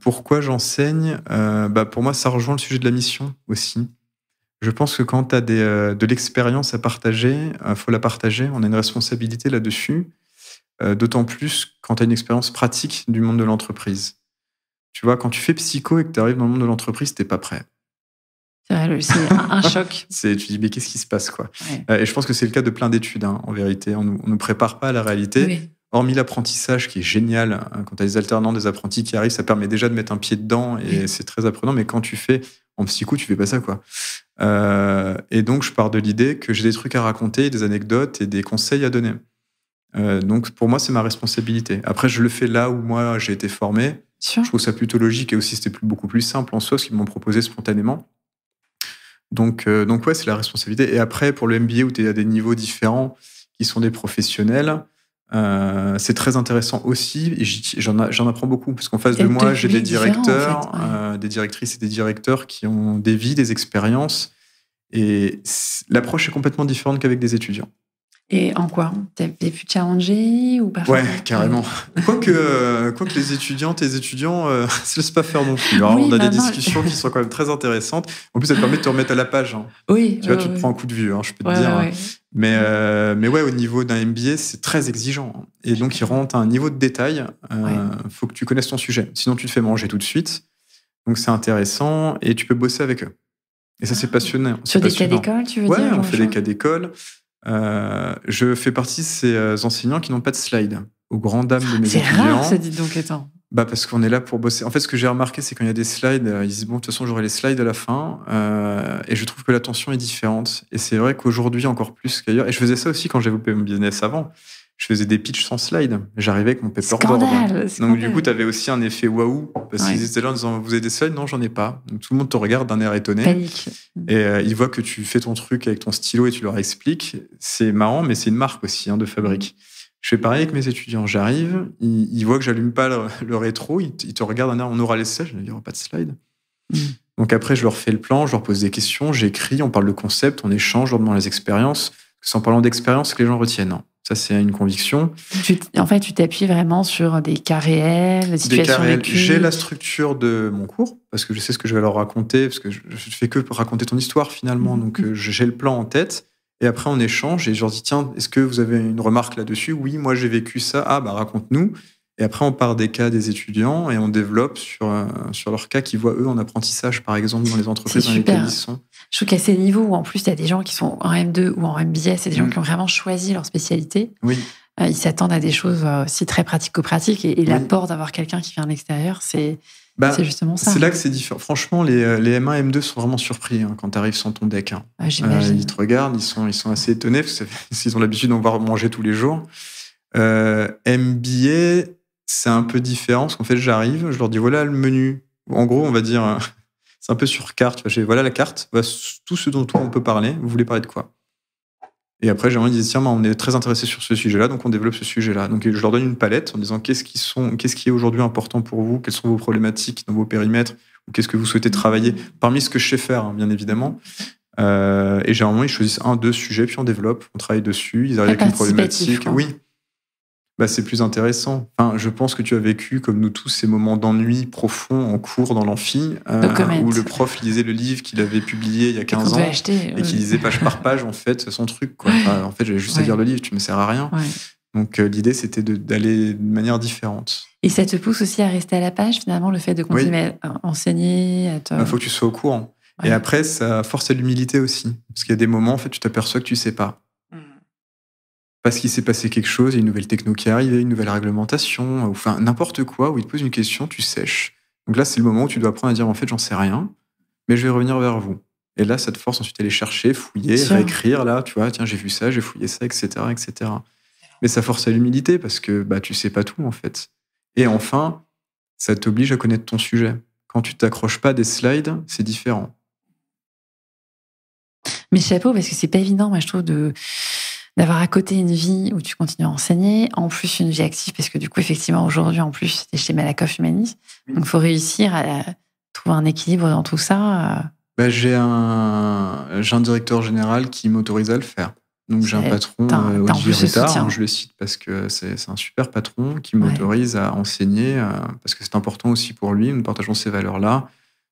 Pourquoi j'enseigne pour moi, ça rejoint le sujet de la mission aussi. Je pense que quand tu as de l'expérience à partager, faut la partager. On a une responsabilité là-dessus. D'autant plus quand tu as une expérience pratique du monde de l'entreprise. Tu vois, quand tu fais psycho et que tu arrives dans le monde de l'entreprise, t'es pas prêt. C'est vrai, c'est un choc. Tu dis, mais qu'est-ce qui se passe, quoi. Ouais. Et je pense que c'est le cas de plein d'études, en vérité. On nous prépare pas à la réalité. Oui. Hormis l'apprentissage qui est génial, quand tu as des alternants, des apprentis qui arrivent, ça permet déjà de mettre un pied dedans et c'est très apprenant. Mais quand tu fais en psycho, tu fais pas ça, quoi. Et donc, je pars de l'idée que j'ai des trucs à raconter, des anecdotes et des conseils à donner. Donc, pour moi, c'est ma responsabilité. Après, je le fais là où moi, j'ai été formé. Sure. Je trouve ça plutôt logique et aussi, c'était beaucoup plus simple en soi, ce qu'ils m'ont proposé spontanément. Donc ouais, c'est la responsabilité. Et après, pour le MBA, où tu es à des niveaux différents, qui sont des professionnels, c'est très intéressant aussi. Et j'en apprends beaucoup. Parce qu'en face de moi, j'ai des directeurs, en fait, des directrices et des directeurs qui ont des vies, des expériences. Et l'approche est complètement différente qu'avec des étudiants. Et en quoi ? T'es plus challengé ou pas ? Ouais, carrément. Quoique tes étudiants se laissent pas faire non plus. Alors, oui, on a des discussions qui sont quand même très intéressantes. En plus, ça te permet de te remettre à la page. Oui. Tu vois, tu te prends un coup de vue, je peux te dire. Ouais. Mais ouais, au niveau d'un MBA, c'est très exigeant. Et donc, il rentre à un niveau de détail. Faut que tu connaisses ton sujet. Sinon, tu te fais manger tout de suite. Donc, c'est intéressant. Et tu peux bosser avec eux. Et ça, c'est passionnant. Sur des cas d'école, tu veux dire ? Ouais, on fait des cas d'école. Je fais partie de ces enseignants qui n'ont pas de slide, aux grandes dames de mes étudiants. C'est rare, ça dit donc, attends. Parce qu'on est là pour bosser. En fait, ce que j'ai remarqué, c'est quand il y a des slides, ils disent, bon, de toute façon, j'aurai les slides à la fin. Et je trouve que l'attention est différente. Et c'est vrai qu'aujourd'hui, encore plus qu'ailleurs, et je faisais ça aussi quand j'ai développé mon business avant, je faisais des pitchs sans slide. J'arrivais avec mon paperboard. Donc, du coup, tu avais aussi un effet waouh. Parce qu'ils étaient là en disant, vous avez des slides ? Non, j'en ai pas. Donc, tout le monde te regarde d'un air étonné. Panique. Et ils voient que tu fais ton truc avec ton stylo et tu leur expliques. C'est marrant, mais c'est une marque aussi de fabrique. Je fais pareil avec mes étudiants. J'arrive, ils voient que j'allume pas le rétro, ils te regardent d'un air, on aura les slides. Je leur dis, il n'y aura pas de slide. Donc après, je leur fais le plan, je leur pose des questions, j'écris, on parle de concept, on échange, je leur demande les expériences. C'est en parlant d'expérience que les gens retiennent. Ça, c'est une conviction. En fait, tu t'appuies vraiment sur des cas réels, des situations vécues. J'ai la structure de mon cours, parce que je sais ce que je vais leur raconter, parce que je ne fais que raconter ton histoire, finalement. Donc, j'ai le plan en tête. Et après, on échange et je leur dis, tiens, est-ce que vous avez une remarque là-dessus? Oui, moi, j'ai vécu ça. Ah, bah, raconte-nous. Et après, on part des cas des étudiants et on développe sur leurs cas qu'ils voient, eux, en apprentissage, par exemple, dans les entreprises dans lesquelles ils sont. Je trouve qu'à ces niveaux où, en plus, il y a des gens qui sont en M2 ou en MBA, c'est des gens qui ont vraiment choisi leur spécialité. Oui. Ils s'attendent à des choses aussi très pratico-pratiques. Et l'apport d'avoir quelqu'un qui vient de l'extérieur, c'est justement ça. C'est là que c'est différent. Franchement, les M1 M2 sont vraiment surpris quand tu arrives sans ton deck. J'imagine. Ils te regardent, ils sont assez étonnés, parce qu'ils ont l'habitude d'en voir manger tous les jours. MBA, c'est un peu différent, parce qu'en fait, j'arrive, je leur dis, voilà le menu. En gros, on va dire, c'est un peu sur carte. Voilà la carte, voilà tout ce dont on peut parler. Vous voulez parler de quoi? Et après, j'ai envie de dire, tiens, on est très intéressé sur ce sujet-là, donc on développe ce sujet-là. Donc, je leur donne une palette en disant, qu'est-ce qui est aujourd'hui important pour vous? Quelles sont vos problématiques dans vos périmètres? Ou qu'est-ce que vous souhaitez travailler? Parmi ce que je sais faire, bien évidemment. Et généralement, ils choisissent 1-2 sujets, puis on développe, on travaille dessus. Ils arrivent avec une problématique. Oui. C'est plus intéressant. Enfin, je pense que tu as vécu, comme nous tous, ces moments d'ennui profond en cours dans l'amphi, où le prof lisait le livre qu'il avait publié il y a 15 ans et qu'il lisait page par page, en fait, son truc. Quoi. Enfin, en fait, j'avais juste à lire le livre, tu me sers à rien. Ouais. Donc, l'idée, c'était d'aller de manière différente. Et ça te pousse aussi à rester à la page, finalement, le fait de continuer à enseigner? Il faut que tu sois au courant. Ouais. Et après, ça force à l'humilité aussi. Parce qu'il y a des moments, en fait, tu t'aperçois que tu ne sais pas. Parce qu'il s'est passé quelque chose, il y a une nouvelle techno qui est arrivée, une nouvelle réglementation, enfin n'importe quoi, où il te pose une question, tu sèches. Donc là, c'est le moment où tu dois apprendre à dire, en fait, j'en sais rien, mais je vais revenir vers vous. Et là, ça te force ensuite à aller chercher, fouiller, réécrire, là, tu vois, tiens, j'ai vu ça, j'ai fouillé ça, etc., etc. Mais ça force à l'humilité, parce que tu sais pas tout, en fait. Et enfin, ça t'oblige à connaître ton sujet. Quand tu t'accroches pas à des slides, c'est différent. Mais chapeau, parce que c'est pas évident, moi, je trouve, d'avoir à côté une vie où tu continues à enseigner, en plus une vie active, parce que du coup, effectivement, aujourd'hui, en plus, tu es chez Malakoff Humanis. Donc, il faut réussir à trouver un équilibre dans tout ça. J'ai un directeur général qui m'autorise à le faire. Donc, j'ai un patron, Olivier Ruttard, je le cite parce que c'est un super patron qui m'autorise à enseigner, parce que c'est important aussi pour lui, nous partageons ces valeurs-là,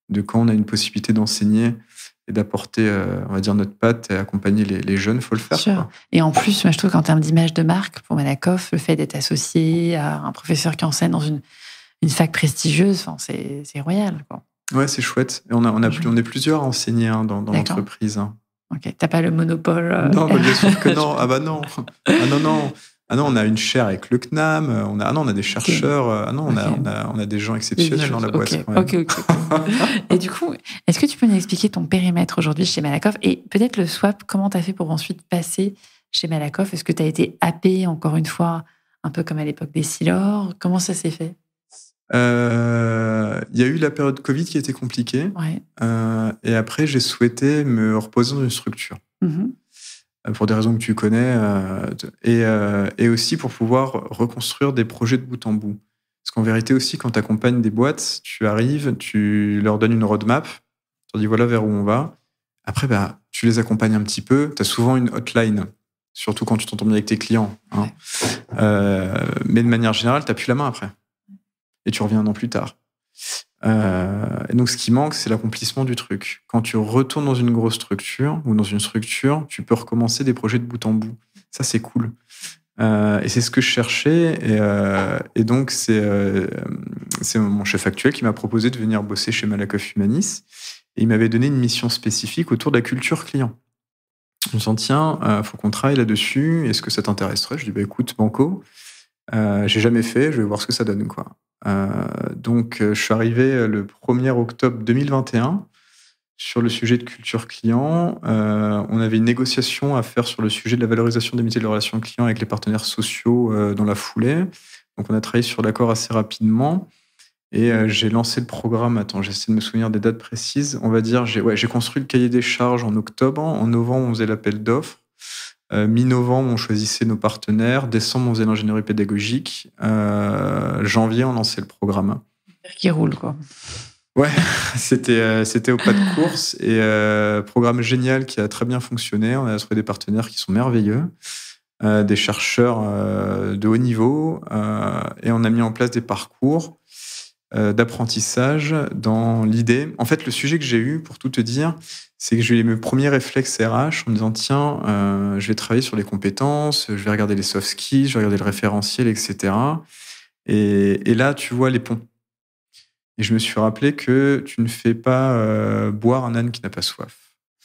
de quand on a une possibilité d'enseigner et d'apporter, on va dire, notre patte et accompagner les jeunes, il faut le faire. Quoi. Et en plus, moi, je trouve qu'en termes d'image de marque, pour Malakoff, le fait d'être associé à un professeur qui enseigne dans une fac prestigieuse, c'est royal. Quoi. Ouais, c'est chouette. Et on est plusieurs à enseigner dans l'entreprise. Ok, t'as pas le monopole. Non, bien sûr que non. Ah bah non. Ah non, on a une chaire avec le CNAM. On a des chercheurs. On a des gens exceptionnels dans la boîte. Ok. Et du coup, est-ce que tu peux nous expliquer ton périmètre aujourd'hui chez Malakoff et peut-être le swap, comment tu as fait pour ensuite passer chez Malakoff? Est-ce que tu as été happé, encore une fois, un peu comme à l'époque des Silor? Comment ça s'est fait? Il y a eu la période Covid qui était compliquée. Ouais. Et après, j'ai souhaité me reposer dans une structure. Pour des raisons que tu connais, et aussi pour pouvoir reconstruire des projets de bout en bout. Parce qu'en vérité aussi, quand tu accompagnes des boîtes, tu arrives, tu leur donnes une roadmap, tu leur dis voilà vers où on va. Après, tu les accompagnes un petit peu. Tu as souvent une hotline, surtout quand tu t'entends bien avec tes clients. Hein. Ouais. Mais de manière générale, tu n'as plus la main après. Et tu reviens un an plus tard. Et donc, ce qui manque, c'est l'accomplissement du truc. Quand tu retournes dans une grosse structure ou dans une structure, tu peux recommencer des projets de bout en bout. Ça, c'est cool. Et c'est ce que je cherchais. Et donc, c'est mon chef actuel qui m'a proposé de venir bosser chez Malakoff Humanis. Et il m'avait donné une mission spécifique autour de la culture client. On me dit, tiens, faut qu'on travaille là-dessus. Est-ce que ça t'intéresserait? Je dis, écoute, banco. J'ai jamais fait, je vais voir ce que ça donne, quoi. Donc, je suis arrivé le 1er octobre 2021 sur le sujet de culture client. On avait une négociation à faire sur le sujet de la valorisation des métiers de la relation client avec les partenaires sociaux dans la foulée. Donc, on a travaillé sur l'accord assez rapidement. Et j'ai lancé le programme. Attends, j'essaie de me souvenir des dates précises. On va dire, j'ai construit le cahier des charges en octobre. En novembre, on faisait l'appel d'offres. Mi-novembre, on choisissait nos partenaires. Décembre, on faisait l'ingénierie pédagogique. Janvier, on lançait le programme. Qui roule, quoi. Ouais, c'était au pas de course. Et programme génial qui a très bien fonctionné. On a trouvé des partenaires qui sont merveilleux. des chercheurs de haut niveau, et on a mis en place des parcours d'apprentissage dans l'idée. En fait, le sujet que j'ai eu, pour tout te dire, c'est que j'ai eu mes premiers réflexes RH en me disant, tiens, je vais travailler sur les compétences, je vais regarder les soft skills, je vais regarder le référentiel, etc. Et là, tu vois les ponts. Et je me suis rappelé que tu ne fais pas boire un âne qui n'a pas soif.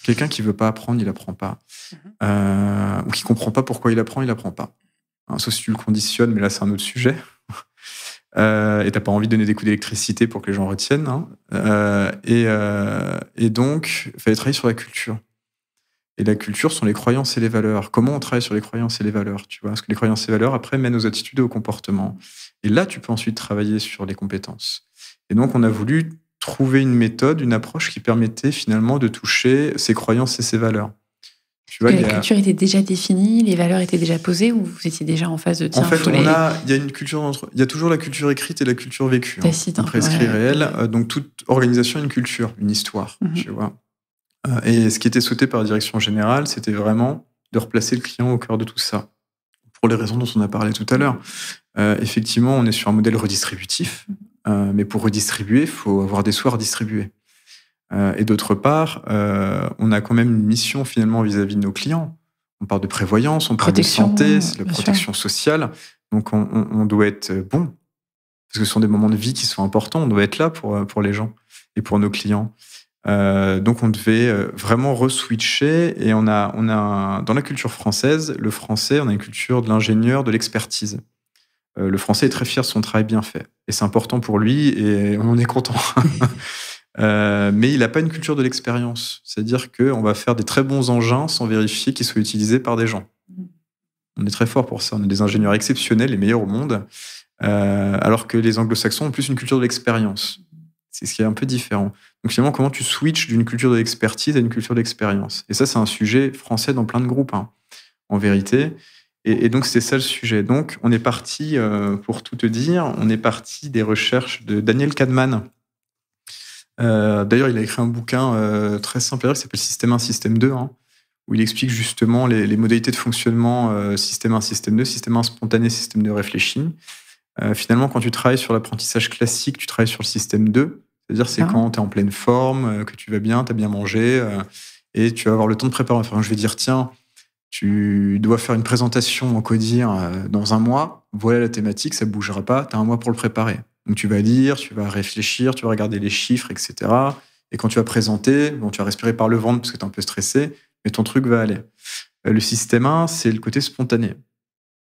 Quelqu'un qui veut pas apprendre, il apprend pas. Ou qui comprend pas pourquoi il apprend pas. Hein, sauf si tu le conditionnes, mais là, c'est un autre sujet. Et t'as pas envie de donner des coups d'électricité pour que les gens retiennent. Hein. Et donc, il fallait travailler sur la culture. Et la culture sont les croyances et les valeurs. Comment on travaille sur les croyances et les valeurs, tu vois? Parce que les croyances et les valeurs, après, mènent aux attitudes et aux comportements. Et là, tu peux ensuite travailler sur les compétences. Et donc, on a voulu trouver une méthode, une approche qui permettait finalement de toucher ces croyances et ces valeurs. Tu vois, la culture était déjà définie, les valeurs étaient déjà posées, ou vous étiez déjà en phase de tiens, en fait, il y a une culture il y a toujours la culture écrite et la culture vécue. Tacite, prescrit réel. Donc, toute organisation a une culture, une histoire, tu vois. Et ce qui était souhaité par la direction générale, c'était vraiment de replacer le client au cœur de tout ça. Pour les raisons dont on a parlé tout à l'heure. Effectivement, on est sur un modèle redistributif, mais pour redistribuer, il faut avoir des sous à redistribuer. Et d'autre part, on a quand même une mission finalement vis-à-vis de nos clients. On parle de prévoyance, on parle de santé, c'est la protection sociale. Donc on doit être bon, parce que ce sont des moments de vie qui sont importants. On doit être là pour les gens et pour nos clients. Donc on devait vraiment re-switcher, et on a dans la culture française, le français, on a une culture de l'ingénieur, de l'expertise. Le français est très fier de son travail bien fait, et c'est important pour lui, et on en est content. Mais il n'a pas une culture de l'expérience, c'est-à-dire qu'on va faire des très bons engins sans vérifier qu'ils soient utilisés par des gens. On est très fort pour ça, on a des ingénieurs exceptionnels, les meilleurs au monde, alors que les anglo-saxons ont plus une culture de l'expérience. C'est ce qui est un peu différent. Donc finalement, comment tu switches d'une culture de l'expertise à une culture d'expérience? Et ça, c'est un sujet français dans plein de groupes, hein, en vérité. Et donc, c'était ça le sujet. Donc, on est parti, pour tout te dire, on est parti des recherches de Daniel Kahneman. D'ailleurs, il a écrit un bouquin très simple qui s'appelle Système 1, Système 2, hein, où il explique justement les modalités de fonctionnement système 1, système 2, système 1 spontané, système 2 réfléchi. Finalement, quand tu travailles sur l'apprentissage classique, tu travailles sur le système 2. C'est-à-dire, c'est quand tu es en pleine forme, que tu vas bien, tu as bien mangé, et tu vas avoir le temps de préparer. Enfin, je vais dire, tiens, tu dois faire une présentation en Codir dans 1 mois. Voilà la thématique, ça ne bougera pas. Tu as 1 mois pour le préparer. Donc, tu vas lire, tu vas réfléchir, tu vas regarder les chiffres, etc. Et quand tu vas présenter, bon, tu vas respirer par le ventre parce que tu es un peu stressé, mais ton truc va aller. Le système 1, c'est le côté spontané.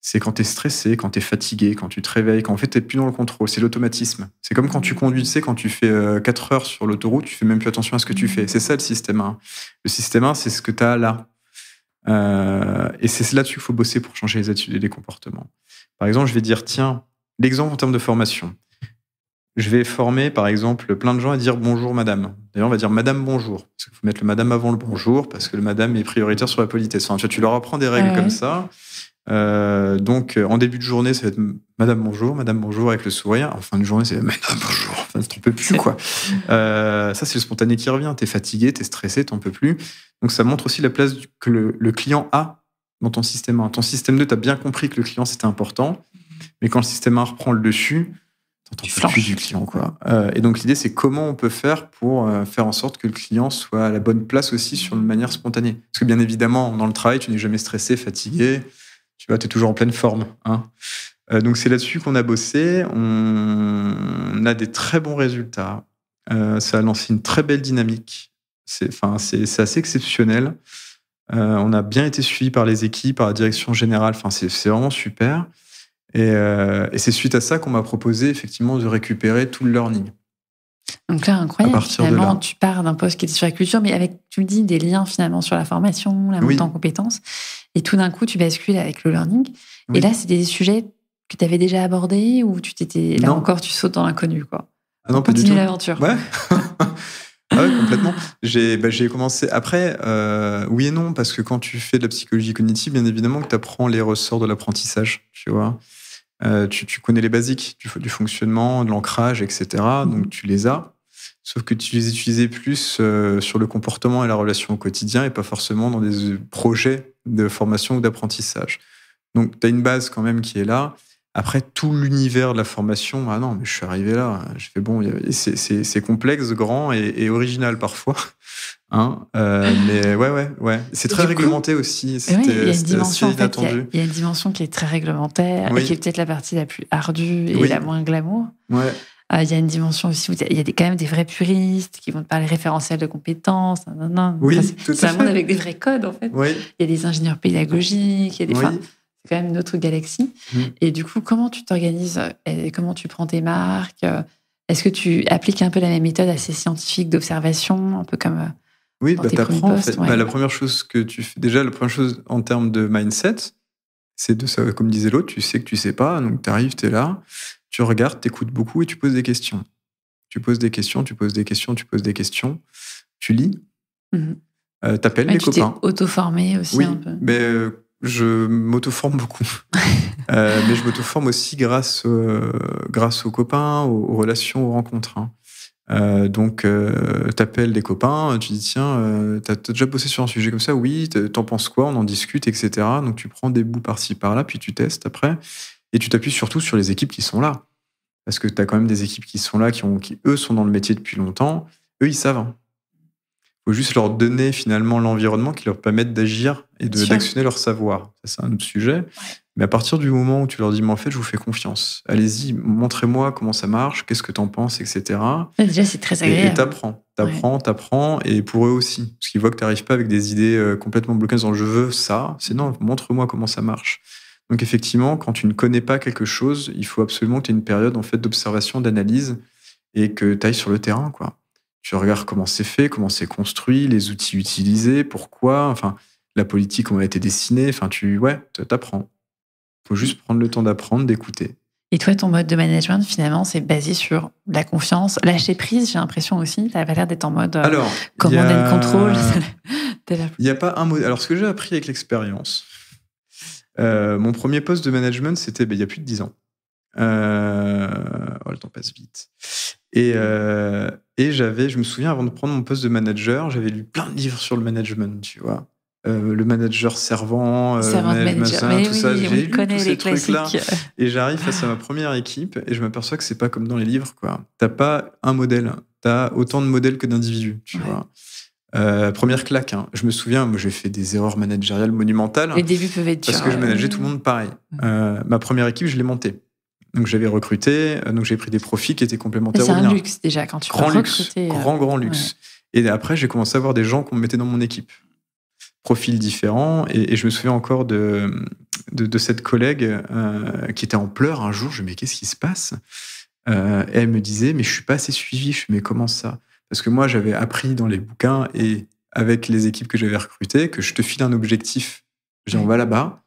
C'est quand tu es stressé, quand tu es fatigué, quand tu te réveilles, quand en fait tu n'es plus dans le contrôle. C'est l'automatisme. C'est comme quand tu conduis, tu sais, quand tu fais 4 heures sur l'autoroute, tu fais même plus attention à ce que tu fais. C'est ça le système 1. Le système 1, c'est ce que tu as là. Et c'est là-dessus qu'il faut bosser pour changer les attitudes et les comportements. Par exemple, je vais dire, tiens, l'exemple en termes de formation. Je vais former, par exemple, plein de gens à dire bonjour madame. D'ailleurs, on va dire madame bonjour. Parce qu'il faut mettre le madame avant le bonjour, parce que le madame est prioritaire sur la politesse. Enfin, tu leur apprends des règles comme ça. Donc, en début de journée, ça va être madame bonjour avec le sourire. En fin de journée, c'est madame bonjour. Enfin, t'en peux plus, quoi. Ça, c'est le spontané qui revient. T'es fatigué, t'es stressé, t'en peux plus. Donc, ça montre aussi la place que le client a dans ton système 1. Ton système 2, t'as bien compris que le client, c'était important. Mais quand le système 1 reprend le dessus, t'entends plus du client, quoi. Et donc, l'idée, c'est comment on peut faire pour faire en sorte que le client soit à la bonne place aussi sur une manière spontanée. Parce que, bien évidemment, dans le travail, tu n'es jamais stressé, fatigué. Tu vois, tu es toujours en pleine forme. Hein. Donc, c'est là-dessus qu'on a bossé. On a des très bons résultats. Ça a lancé une très belle dynamique. C'est assez exceptionnel. On a bien été suivi par les équipes, par la direction générale. Enfin, c'est vraiment super. Et c'est suite à ça qu'on m'a proposé effectivement de récupérer tout le learning. Donc là, incroyable. Finalement, tu pars d'un poste qui était sur la culture, mais avec, tu me dis, des liens finalement sur la formation, la montée en compétences. Et tout d'un coup, tu bascules avec le learning. Oui. Et là, c'est des sujets que tu avais déjà abordés ou tu t'étais là encore, tu sautes dans l'inconnu, quoi. Ah non, pas du tout. L'aventure. Ouais. Ah ouais, complètement. J'ai commencé après, oui et non, parce que quand tu fais de la psychologie cognitive, bien évidemment que tu apprends les ressorts de l'apprentissage, tu vois. Tu connais les basiques du fonctionnement, de l'ancrage, etc. Donc, tu les as. Sauf que tu les utilisais plus sur le comportement et la relation au quotidien et pas forcément dans des projets de formation ou d'apprentissage. Donc, tu as une base quand même qui est là. Après, tout l'univers de la formation, ah non, mais je suis arrivé là. Je fais bon, c'est complexe, grand et original parfois. Hein, mais ouais. C'est très réglementé aussi. Il y a une dimension, assez inattendu. Il y a une dimension qui est très réglementaire et qui est peut-être la partie la plus ardue et la moins glamour. Ouais. Il y a une dimension aussi où il y a quand même des vrais puristes qui vont te parler référentiel de compétences. Oui, c'est un monde avec des vrais codes, en fait. Oui. Il y a des ingénieurs pédagogiques, c'est quand même une autre galaxie. Et du coup, comment tu t'organises et comment tu prends tes marques? Est-ce que tu appliques un peu la même méthode assez scientifique d'observation, un peu comme oui, dans tes t'apprends, en postes, fait. La première chose que tu fais, déjà, la première chose en termes de mindset, c'est de ça, comme disait l'autre, tu sais que tu sais pas, donc t'arrives, t'es là, tu regardes, t'écoutes beaucoup et tu poses des questions. Tu poses des questions, tu lis, t'appelles les copains. Tu t'es auto-formé aussi un peu. Mais je m'auto-forme beaucoup. Mais je m'auto-forme aussi grâce aux copains, aux relations, aux rencontres. Donc, t'appelles des copains, tu dis tiens, t'as déjà bossé sur un sujet comme ça? Oui, t'en penses quoi? On en discute, etc. Donc, tu prends des bouts par-ci, par-là, puis tu testes après. Et tu t'appuies surtout sur les équipes qui sont là. Parce que t'as quand même des équipes qui sont là, qui eux, sont dans le métier depuis longtemps. Eux, ils savent. Il faut juste leur donner finalement l'environnement qui leur permette d'agir et d'actionner leur savoir. Ça, c'est un autre sujet. Ouais. Mais à partir du moment où tu leur dis, mais en fait, je vous fais confiance. Allez-y, montrez-moi comment ça marche, qu'est-ce que t'en penses, etc. Déjà, c'est très agréable. Et t'apprends. Et pour eux aussi. Parce qu'ils voient que t'arrives pas avec des idées complètement bloquées en disant, je veux ça. C'est non, montre-moi comment ça marche. Donc effectivement, quand tu ne connais pas quelque chose, il faut absolument que tu aies une période en fait, d'observation, d'analyse et que tu ailles sur le terrain, quoi. Tu regardes comment c'est fait, comment c'est construit, les outils utilisés, pourquoi, enfin, la politique, comment elle a été dessinée, enfin, t'apprends. Il faut juste prendre le temps d'apprendre, d'écouter. Et toi, ton mode de management, finalement, c'est basé sur la confiance, lâcher prise, j'ai l'impression aussi. Tu n'as l'air d'être en mode command and control. Il n'y a pas un mode. Alors, ce que j'ai appris avec l'expérience, mon premier poste de management, c'était il y a plus de 10 ans. Le temps passe vite. Et je me souviens, avant de prendre mon poste de manager, j'avais lu plein de livres sur le management, tu vois. Le manager servant, manager, tout ça. J'ai lu tous ces trucs-là. Et j'arrive face à ma première équipe et je m'aperçois que c'est pas comme dans les livres, quoi. T'as pas un modèle. T'as autant de modèles que d'individus, tu vois. Première claque, je me souviens, moi j'ai fait des erreurs managériales monumentales. Les débuts peuvent être durs. Parce que je manageais tout le monde pareil. Ma première équipe, je l'ai montée. Donc j'avais recruté, donc j'ai pris des profils qui étaient complémentaires au mien. C'est un luxe déjà quand tu peux recruter. Grand luxe. Ouais. Et après, j'ai commencé à avoir des gens qu'on me mettait dans mon équipe. Profils différents. Et je me souviens encore de cette collègue qui était en pleurs un jour. Je me dis, mais qu'est-ce qui se passe? Et elle me disait, mais je suis pas assez suivie. Je me dis, mais comment ça? Parce que moi, j'avais appris dans les bouquins et avec les équipes que j'avais recrutées que je te file un objectif. Je dis, on va là-bas,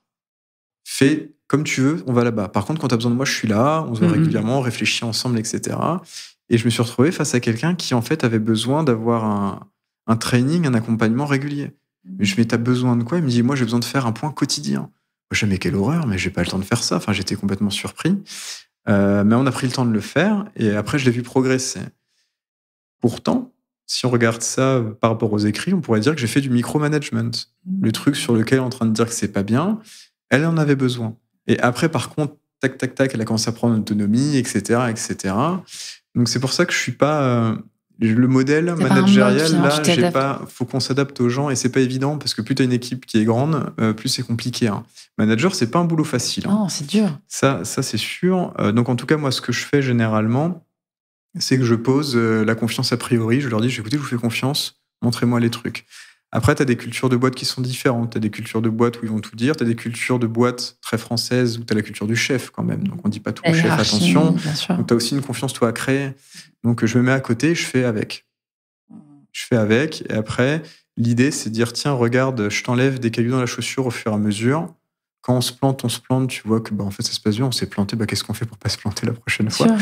fais comme tu veux, on va là-bas. Par contre, quand tu as besoin de moi, je suis là, on se voit régulièrement, on réfléchit ensemble, etc. Et je me suis retrouvé face à quelqu'un qui, en fait, avait besoin d'avoir un training, un accompagnement régulier. Mais je me dis, t'as besoin de quoi? Il me dit, moi, j'ai besoin de faire un point quotidien. Moi, je me dis, mais quelle horreur, mais j'ai pas le temps de faire ça. Enfin, j'étais complètement surpris. Mais on a pris le temps de le faire et après, je l'ai vu progresser. Pourtant, si on regarde ça par rapport aux écrits, on pourrait dire que j'ai fait du micromanagement. Le truc sur lequel on est en train de dire que c'est pas bien, elle en avait besoin. Et après, par contre, tac, elle a commencé à prendre autonomie, etc. Donc, c'est pour ça que je suis pas... le modèle managérial, là, faut qu'on s'adapte aux gens et c'est pas évident parce que plus tu as une équipe qui est grande, plus c'est compliqué. Manager, c'est pas un boulot facile. Non, c'est dur. Ça, c'est sûr. Donc, en tout cas, moi, ce que je fais généralement, c'est que je pose la confiance a priori. Je leur dis, écoutez, je vous fais confiance, montrez-moi les trucs. Après, tu as des cultures de boîtes qui sont différentes. Tu as des cultures de boîtes où ils vont tout dire. Tu as des cultures de boîtes très françaises où tu as la culture du chef quand même. Donc, on ne dit pas tout au chef, attention. Donc, tu as aussi une confiance, toi, à créer. Donc, je me mets à côté, je fais avec. Et après, l'idée, c'est de dire, tiens, regarde, je t'enlève des cailloux dans la chaussure au fur et à mesure. Quand on se plante, tu vois que en fait, ça se passe bien, on s'est planté, qu'est-ce qu'on fait pour ne pas se planter la prochaine fois?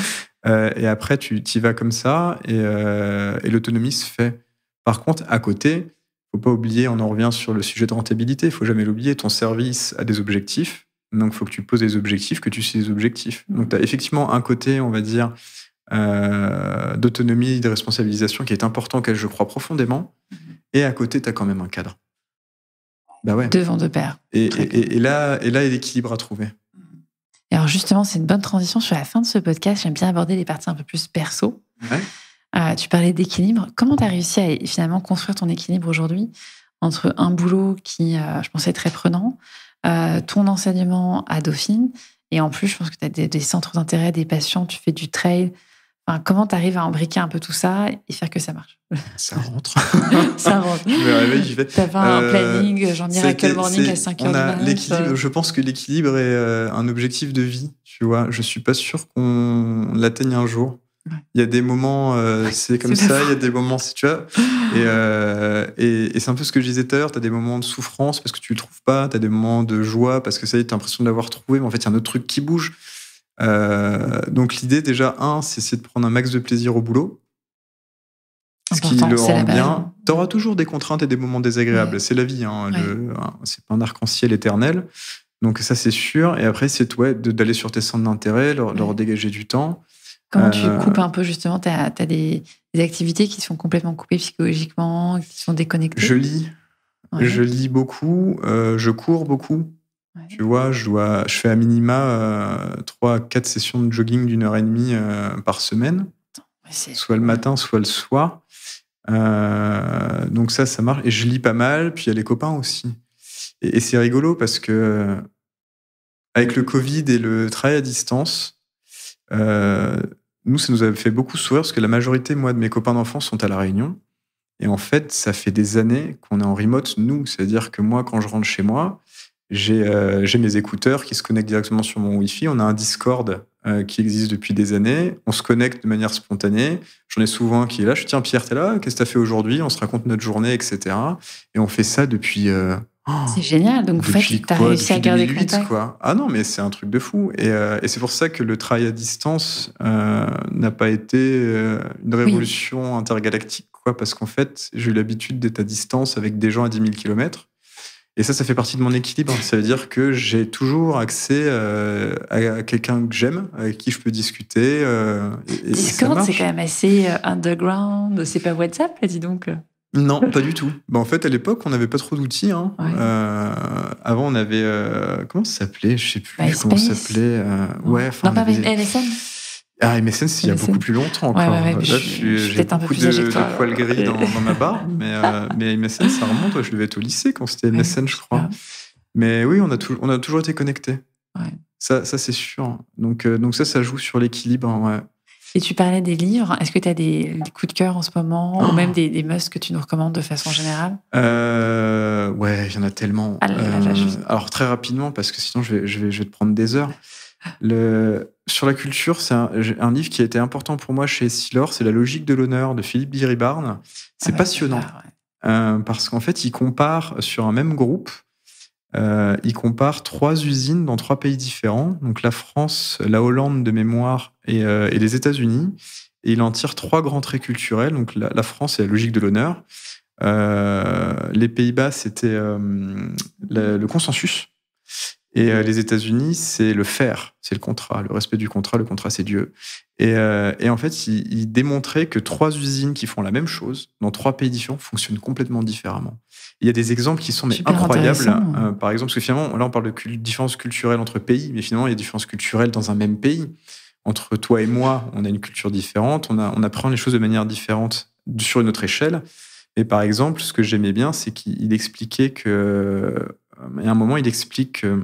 Et après, tu y vas comme ça et l'autonomie se fait. Par contre, à côté, faut pas oublier, on en revient sur le sujet de rentabilité, il faut jamais l'oublier, ton service a des objectifs, donc il faut que tu poses des objectifs, que tu sais les objectifs. Donc tu as effectivement un côté, on va dire, d'autonomie, de responsabilisation qui est important, auquel je crois profondément, et à côté, tu as quand même un cadre. Bah ouais. Deux vents de pair. Et là, il y a l'équilibre à trouver. Et alors justement, c'est une bonne transition sur la fin de ce podcast. J'aime bien aborder les parties un peu plus perso. Ouais. Tu parlais d'équilibre. Comment tu as réussi à finalement construire ton équilibre aujourd'hui entre un boulot qui, je pense, est très prenant, ton enseignement à Dauphine, et en plus, je pense que tu as des centres d'intérêt, des passions, tu fais du trail. Enfin, comment tu arrives à embriquer un peu tout ça et faire que ça marche? Ça rentre. Ça rentre. Je me réveille, j'y vais. T'as pas un planning, genre Miracle Morning à 5h du matin? L'équilibre, je pense que l'équilibre est un objectif de vie, tu vois. Je suis pas sûr qu'on l'atteigne un jour. Ouais. Il y a des moments, c'est comme ça, il y a des moments, tu vois. Et c'est un peu ce que je disais tout à l'heure, tu as des moments de souffrance parce que tu le trouves pas, tu as des moments de joie parce que ça y est, tu as l'impression de l'avoir trouvé, mais en fait, il y a un autre truc qui bouge. Donc l'idée, déjà, c'est essayer de prendre un max de plaisir au boulot. Ce qui le rend bien. Tu auras toujours des contraintes et des moments désagréables. Ouais. C'est la vie, hein, c'est pas un arc-en-ciel éternel. Donc ça, c'est sûr. Et après, c'est d'aller sur tes centres d'intérêt, leur dégager du temps. Comment tu coupes un peu, justement? Tu as des activités qui sont complètement coupées psychologiquement, qui sont déconnectées? Je lis. Ouais. Je lis beaucoup. Je cours beaucoup. Ouais. Tu vois, je fais à minima 3 à 4 sessions de jogging d'1h30 par semaine. Soit le matin, soit le soir. Donc ça marche. Et je lis pas mal. Puis il y a les copains aussi. Et c'est rigolo parce que avec le Covid et le travail à distance, nous, ça nous avait fait beaucoup sourire parce que la majorité, moi, de mes copains d'enfance sont à La Réunion. Et en fait, ça fait des années qu'on est en remote, nous. C'est-à-dire que moi, quand je rentre chez moi, j'ai mes écouteurs qui se connectent directement sur mon Wi-Fi. On a un Discord qui existe depuis des années. On se connecte de manière spontanée. J'en ai souvent un qui est là. Je dis, tiens, Pierre, t'es là? Qu'est-ce que t'as fait aujourd'hui? On se raconte notre journée, etc. Et on fait ça depuis... c'est génial. Donc, en fait, t'as réussi à garder 2008, contact. Quoi. Ah non, mais c'est un truc de fou. Et c'est pour ça que le travail à distance n'a pas été une révolution intergalactique, quoi, parce qu'en fait, j'ai eu l'habitude d'être à distance avec des gens à 10 000 km. Et ça fait partie de mon équilibre. Ça veut dire que j'ai toujours accès à quelqu'un que j'aime, avec qui je peux discuter. Discord, c'est quand même assez underground. C'est pas WhatsApp, là, dis donc. Non, pas du tout. En fait, à l'époque, on n'avait pas trop d'outils. Hein. Ouais. Avant, on avait... comment ça s'appelait? Je ne sais plus comment ça s'appelait. Non, pas MSN. Ah, MSN, c'est il y a beaucoup plus longtemps encore. Ouais, là, j'ai beaucoup de poils gris dans ma barbe. Mais MSN, ça remonte. Je devais être au lycée quand c'était MSN, je crois. Mais oui, on a toujours été connectés. Ouais. Ça, c'est sûr. Donc ça joue sur l'équilibre. Ouais. Et tu parlais des livres. Est-ce que tu as des coups de cœur en ce moment, ou même des musts que tu nous recommandes de façon générale? Ouais, il y en a tellement. Alors, très rapidement, parce que sinon, je vais te prendre des heures. Sur la culture, c'est un livre qui a été important pour moi chez Essilor, c'est La logique de l'honneur de Philippe Biribarne. C'est passionnant, parce qu'en fait, il compare sur un même groupe, il compare 3 usines dans 3 pays différents, donc la France, la Hollande de mémoire et les États-Unis, et il en tire 3 grands traits culturels. Donc la France, c'est la logique de l'honneur. Les Pays-Bas, c'était le consensus. Et les États-Unis, c'est le faire, c'est le contrat, le respect du contrat. Le contrat, c'est Dieu. Et en fait, il démontrait que 3 usines qui font la même chose dans 3 pays différents fonctionnent complètement différemment. Il y a des exemples qui sont incroyables. Par exemple, parce que finalement, là, on parle de différences culturelles entre pays, mais finalement, il y a des différences culturelles dans un même pays. Entre toi et moi, on a une culture différente, on apprend les choses de manière différente sur une autre échelle. Et par exemple, ce que j'aimais bien, c'est qu'il expliquait que... À un moment, il explique que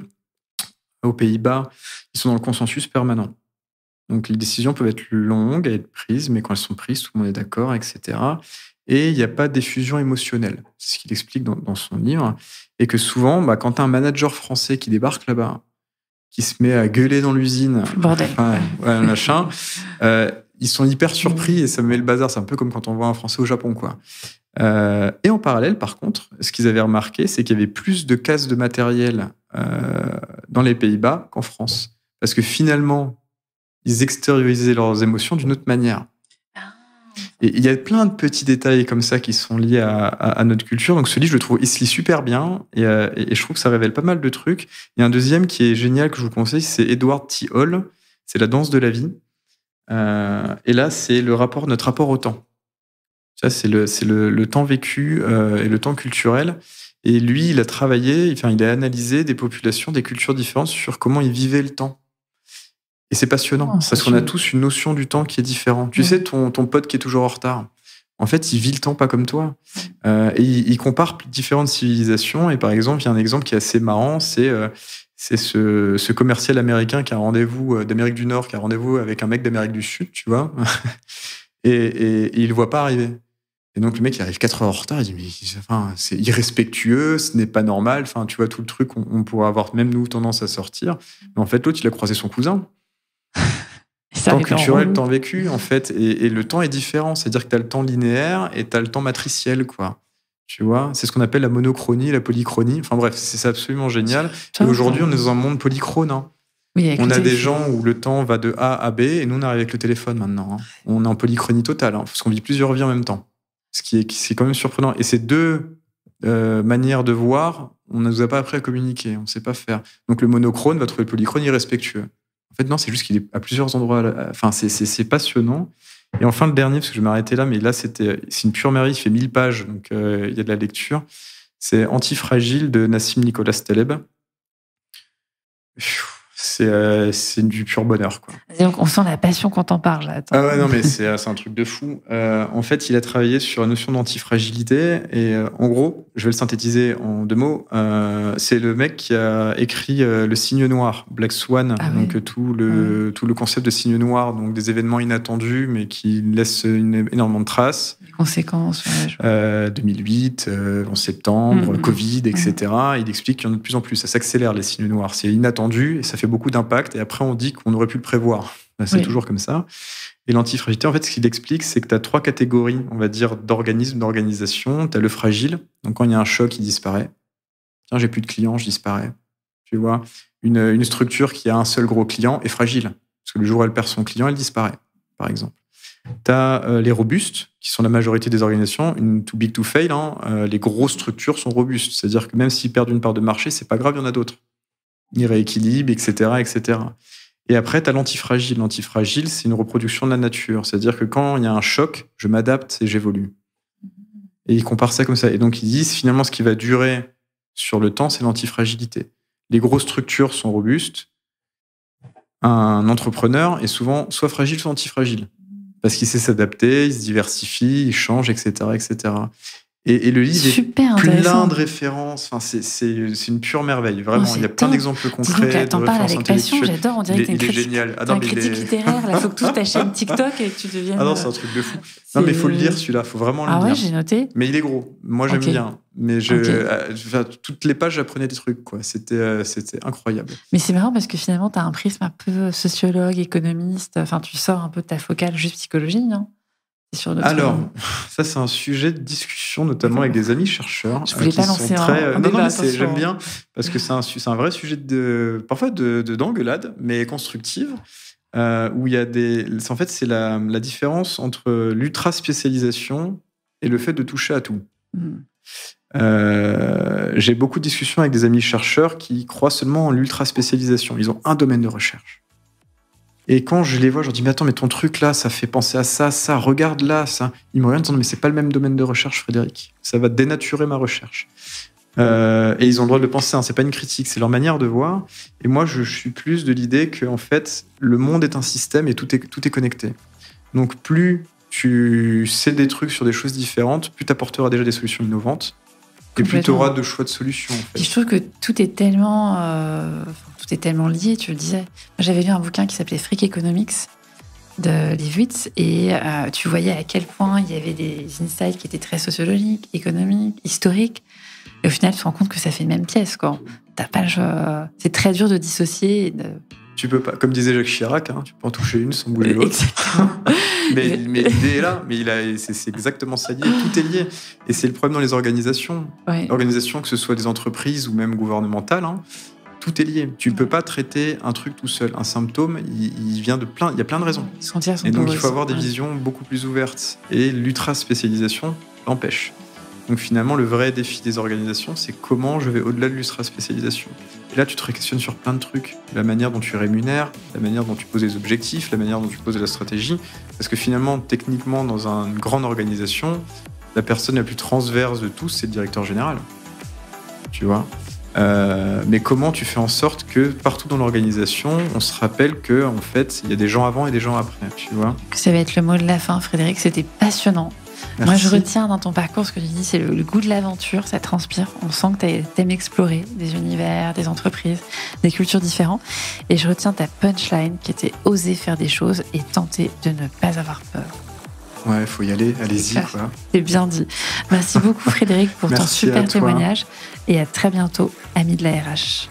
aux Pays-Bas, ils sont dans le consensus permanent. Donc, les décisions peuvent être longues à être prises, mais quand elles sont prises, tout le monde est d'accord, etc. Et il n'y a pas d'effusion émotionnelle. C'est ce qu'il explique dans son livre. Et que souvent, quand tu as un manager français qui débarque là-bas, qui se met à gueuler dans l'usine, machin, ils sont hyper surpris et ça me met le bazar. C'est un peu comme quand on voit un Français au Japon, quoi. Et en parallèle, par contre, ce qu'ils avaient remarqué, c'est qu'il y avait plus de cases de matériel dans les Pays-Bas qu'en France. Parce que finalement, ils extériorisaient leurs émotions d'une autre manière. Et il y a plein de petits détails comme ça qui sont liés à notre culture. Donc ce livre, je le trouve, il se lit super bien et je trouve que ça révèle pas mal de trucs. Il y a un deuxième qui est génial que je vous conseille, c'est Edward T. Hall. C'est La danse de la vie. Et là, c'est notre rapport au temps. Ça, c'est le temps vécu et le temps culturel. Et lui, il a travaillé, il a analysé des populations, des cultures différentes sur comment ils vivaient le temps. Et c'est passionnant, parce qu'on a tous une notion du temps qui est différente. Tu sais, ton pote qui est toujours en retard, en fait, il vit le temps pas comme toi. Et il compare différentes civilisations. Et par exemple, il y a un exemple qui est assez marrant, c'est ce commercial américain qui a un rendez-vous d'Amérique du Nord, qui a un rendez-vous avec un mec d'Amérique du Sud, tu vois, et il le voit pas arriver. Et donc, le mec, il arrive 4 heures en retard, il dit, mais c'est irrespectueux, ce n'est pas normal. Enfin, tu vois, tout le truc, on pourrait avoir, même nous, tendance à sortir. Mais en fait, l'autre, il a croisé son cousin. Temps culturel, temps vécu, en fait. Et le temps est différent. C'est-à-dire que tu as le temps linéaire et tu as le temps matriciel, quoi. Tu vois, c'est ce qu'on appelle la monochronie, la polychronie. Enfin bref, c'est absolument génial. Et aujourd'hui, on est dans un monde polychrone. Hein. Oui, on a des gens où le temps va de A à B et nous, on arrive avec le téléphone maintenant. Hein. On est en polychronie totale, hein, parce qu'on vit plusieurs vies en même temps. C'est quand même surprenant. Et ces deux manières de voir, on ne nous a pas appris à communiquer. On ne sait pas faire. Donc le monochrone va trouver le polychrone irrespectueux. En fait, non, c'est juste qu'il est à plusieurs endroits. Enfin, c'est passionnant. Et enfin, le dernier, parce que je m'arrêtais là, mais là, c'est une pure merveille. Il fait 1000 pages, donc il y a de la lecture. C'est Antifragile de Nassim Nicolas Taleb. C'est du pur bonheur, quoi. Donc, on sent la passion quand on parle. Là. Ah ouais, non, mais c'est un truc de fou. En fait, il a travaillé sur la notion d'antifragilité. Et en gros, je vais le synthétiser en 2 mots. C'est le mec qui a écrit Le Signe Noir, Black Swan. Donc, oui. tout le concept de signe noir, donc des événements inattendus, mais qui laissent énormément de traces. Les conséquences, ouais. 2008, en septembre, Covid, etc. Il explique qu'il y en a de plus en plus. Ça s'accélère, les signes noirs. C'est inattendu et ça fait beaucoup d'impact. Et après, on dit qu'on aurait pu le prévoir. C'est toujours comme ça. Et l'antifragilité, en fait, ce qu'il explique, c'est que tu as 3 catégories, on va dire, d'organismes, d'organisation. Tu as le fragile. Donc, quand il y a un choc, il disparaît. Tiens, j'ai plus de clients, je disparais. Tu vois, une structure qui a un seul gros client est fragile. Parce que le jour où elle perd son client, elle disparaît, par exemple. Tu as les robustes, qui sont la majorité des organisations. Une too big to fail, hein, les grosses structures sont robustes. C'est-à-dire que même s'ils perdent une part de marché, c'est pas grave, il y en a d'autres. Ils rééquilibrent, etc., etc. Et après, tu as l'antifragile. L'antifragile, c'est une reproduction de la nature. C'est-à-dire que quand il y a un choc, je m'adapte et j'évolue. Et ils comparent ça comme ça. Et donc, ils disent, finalement, ce qui va durer sur le temps, c'est l'antifragilité. Les grosses structures sont robustes. Un entrepreneur est souvent soit fragile, soit antifragile. Parce qu'il sait s'adapter, il se diversifie, il change, etc., etc. Et le livre est plein de références. Enfin, c'est une pure merveille. Vraiment, il y a plein d'exemples concrets de références intellectuelles. J'adore, on dirait que il est génial. Un critique littéraire. Il faut que tu ta chaîne TikTok et que tu deviennes... Ah non, c'est un truc de fou. Non, mais il faut le lire, celui-là. Il faut vraiment le lire. Ah ouais, j'ai noté. Mais il est gros. Moi, j'aime bien. Mais toutes les pages, j'apprenais des trucs, quoi. C'était incroyable. Mais c'est marrant parce que finalement, tu as un prisme un peu sociologue, économiste. Enfin, tu sors un peu de ta focale juste psychologie, non? Alors, ça, c'est un sujet de discussion, notamment avec des amis chercheurs. Je voulais pas lancer un débat, mais j'aime bien, parce que c'est un vrai sujet parfois d'engueulade, mais constructive, où il y a en fait, c'est la différence entre l'ultra-spécialisation et le fait de toucher à tout. J'ai beaucoup de discussions avec des amis chercheurs qui croient seulement en l'ultra-spécialisation. Ils ont un domaine de recherche. Et quand je les vois, je leur dis, mais attends, mais ton truc là, ça fait penser à ça, regarde là, ça. Ils me regardent en disant, mais c'est pas le même domaine de recherche, Frédéric. Ça va dénaturer ma recherche. Et ils ont le droit de le penser, hein. C'est pas une critique, c'est leur manière de voir. Et moi, je suis plus de l'idée que, en fait, le monde est un système et tout est connecté. Donc, plus tu sais des trucs sur des choses différentes, plus tu apporteras déjà des solutions innovantes. Et plus tu auras de choix de solutions. En fait. Et je trouve que tout est tellement lié, tu le disais. Moi, j'avais lu un bouquin qui s'appelait Freak Economics de Leibniz et tu voyais à quel point il y avait des insights qui étaient très sociologiques, économiques, historiques. Et au final, tu te rends compte que ça fait une même pièce, quoi. T'as pas le choix. C'est très dur de dissocier. Tu peux pas, comme disait Jacques Chirac, hein, tu peux en toucher une sans bouger l'autre. Exactement. mais l'idée est là, mais c'est exactement ça lié, tout est lié. Et c'est le problème dans les organisations. Ouais. Organisations, que ce soit des entreprises ou même gouvernementales, hein, tout est lié. Tu peux pas traiter un truc tout seul. Un symptôme, il vient il y a plein de raisons. Et donc il faut avoir des visions beaucoup plus ouvertes. Et l'ultra-spécialisation l'empêche. Donc finalement, le vrai défi des organisations, c'est comment je vais au-delà de l'ultra-spécialisation. Et là, tu te questionnes sur plein de trucs. La manière dont tu rémunères, la manière dont tu poses les objectifs, la manière dont tu poses la stratégie. Parce que finalement, techniquement, dans une grande organisation, la personne la plus transverse de tous, c'est le directeur général. tu vois. Mais comment tu fais en sorte que partout dans l'organisation, on se rappelle que en fait, il y a des gens avant et des gens après, tu vois. Ça va être le mot de la fin, Frédéric. C'était passionnant. Merci. Moi, je retiens dans ton parcours ce que tu dis, c'est le goût de l'aventure, ça transpire. On sent que tu aimes explorer des univers, des entreprises, des cultures différentes. Et je retiens ta punchline qui était oser faire des choses et tenter de ne pas avoir peur. Ouais, il faut y aller, allez-y, quoi. C'est bien dit. Merci beaucoup, Frédéric, pour ton super témoignage. Et à très bientôt, amis de la RH.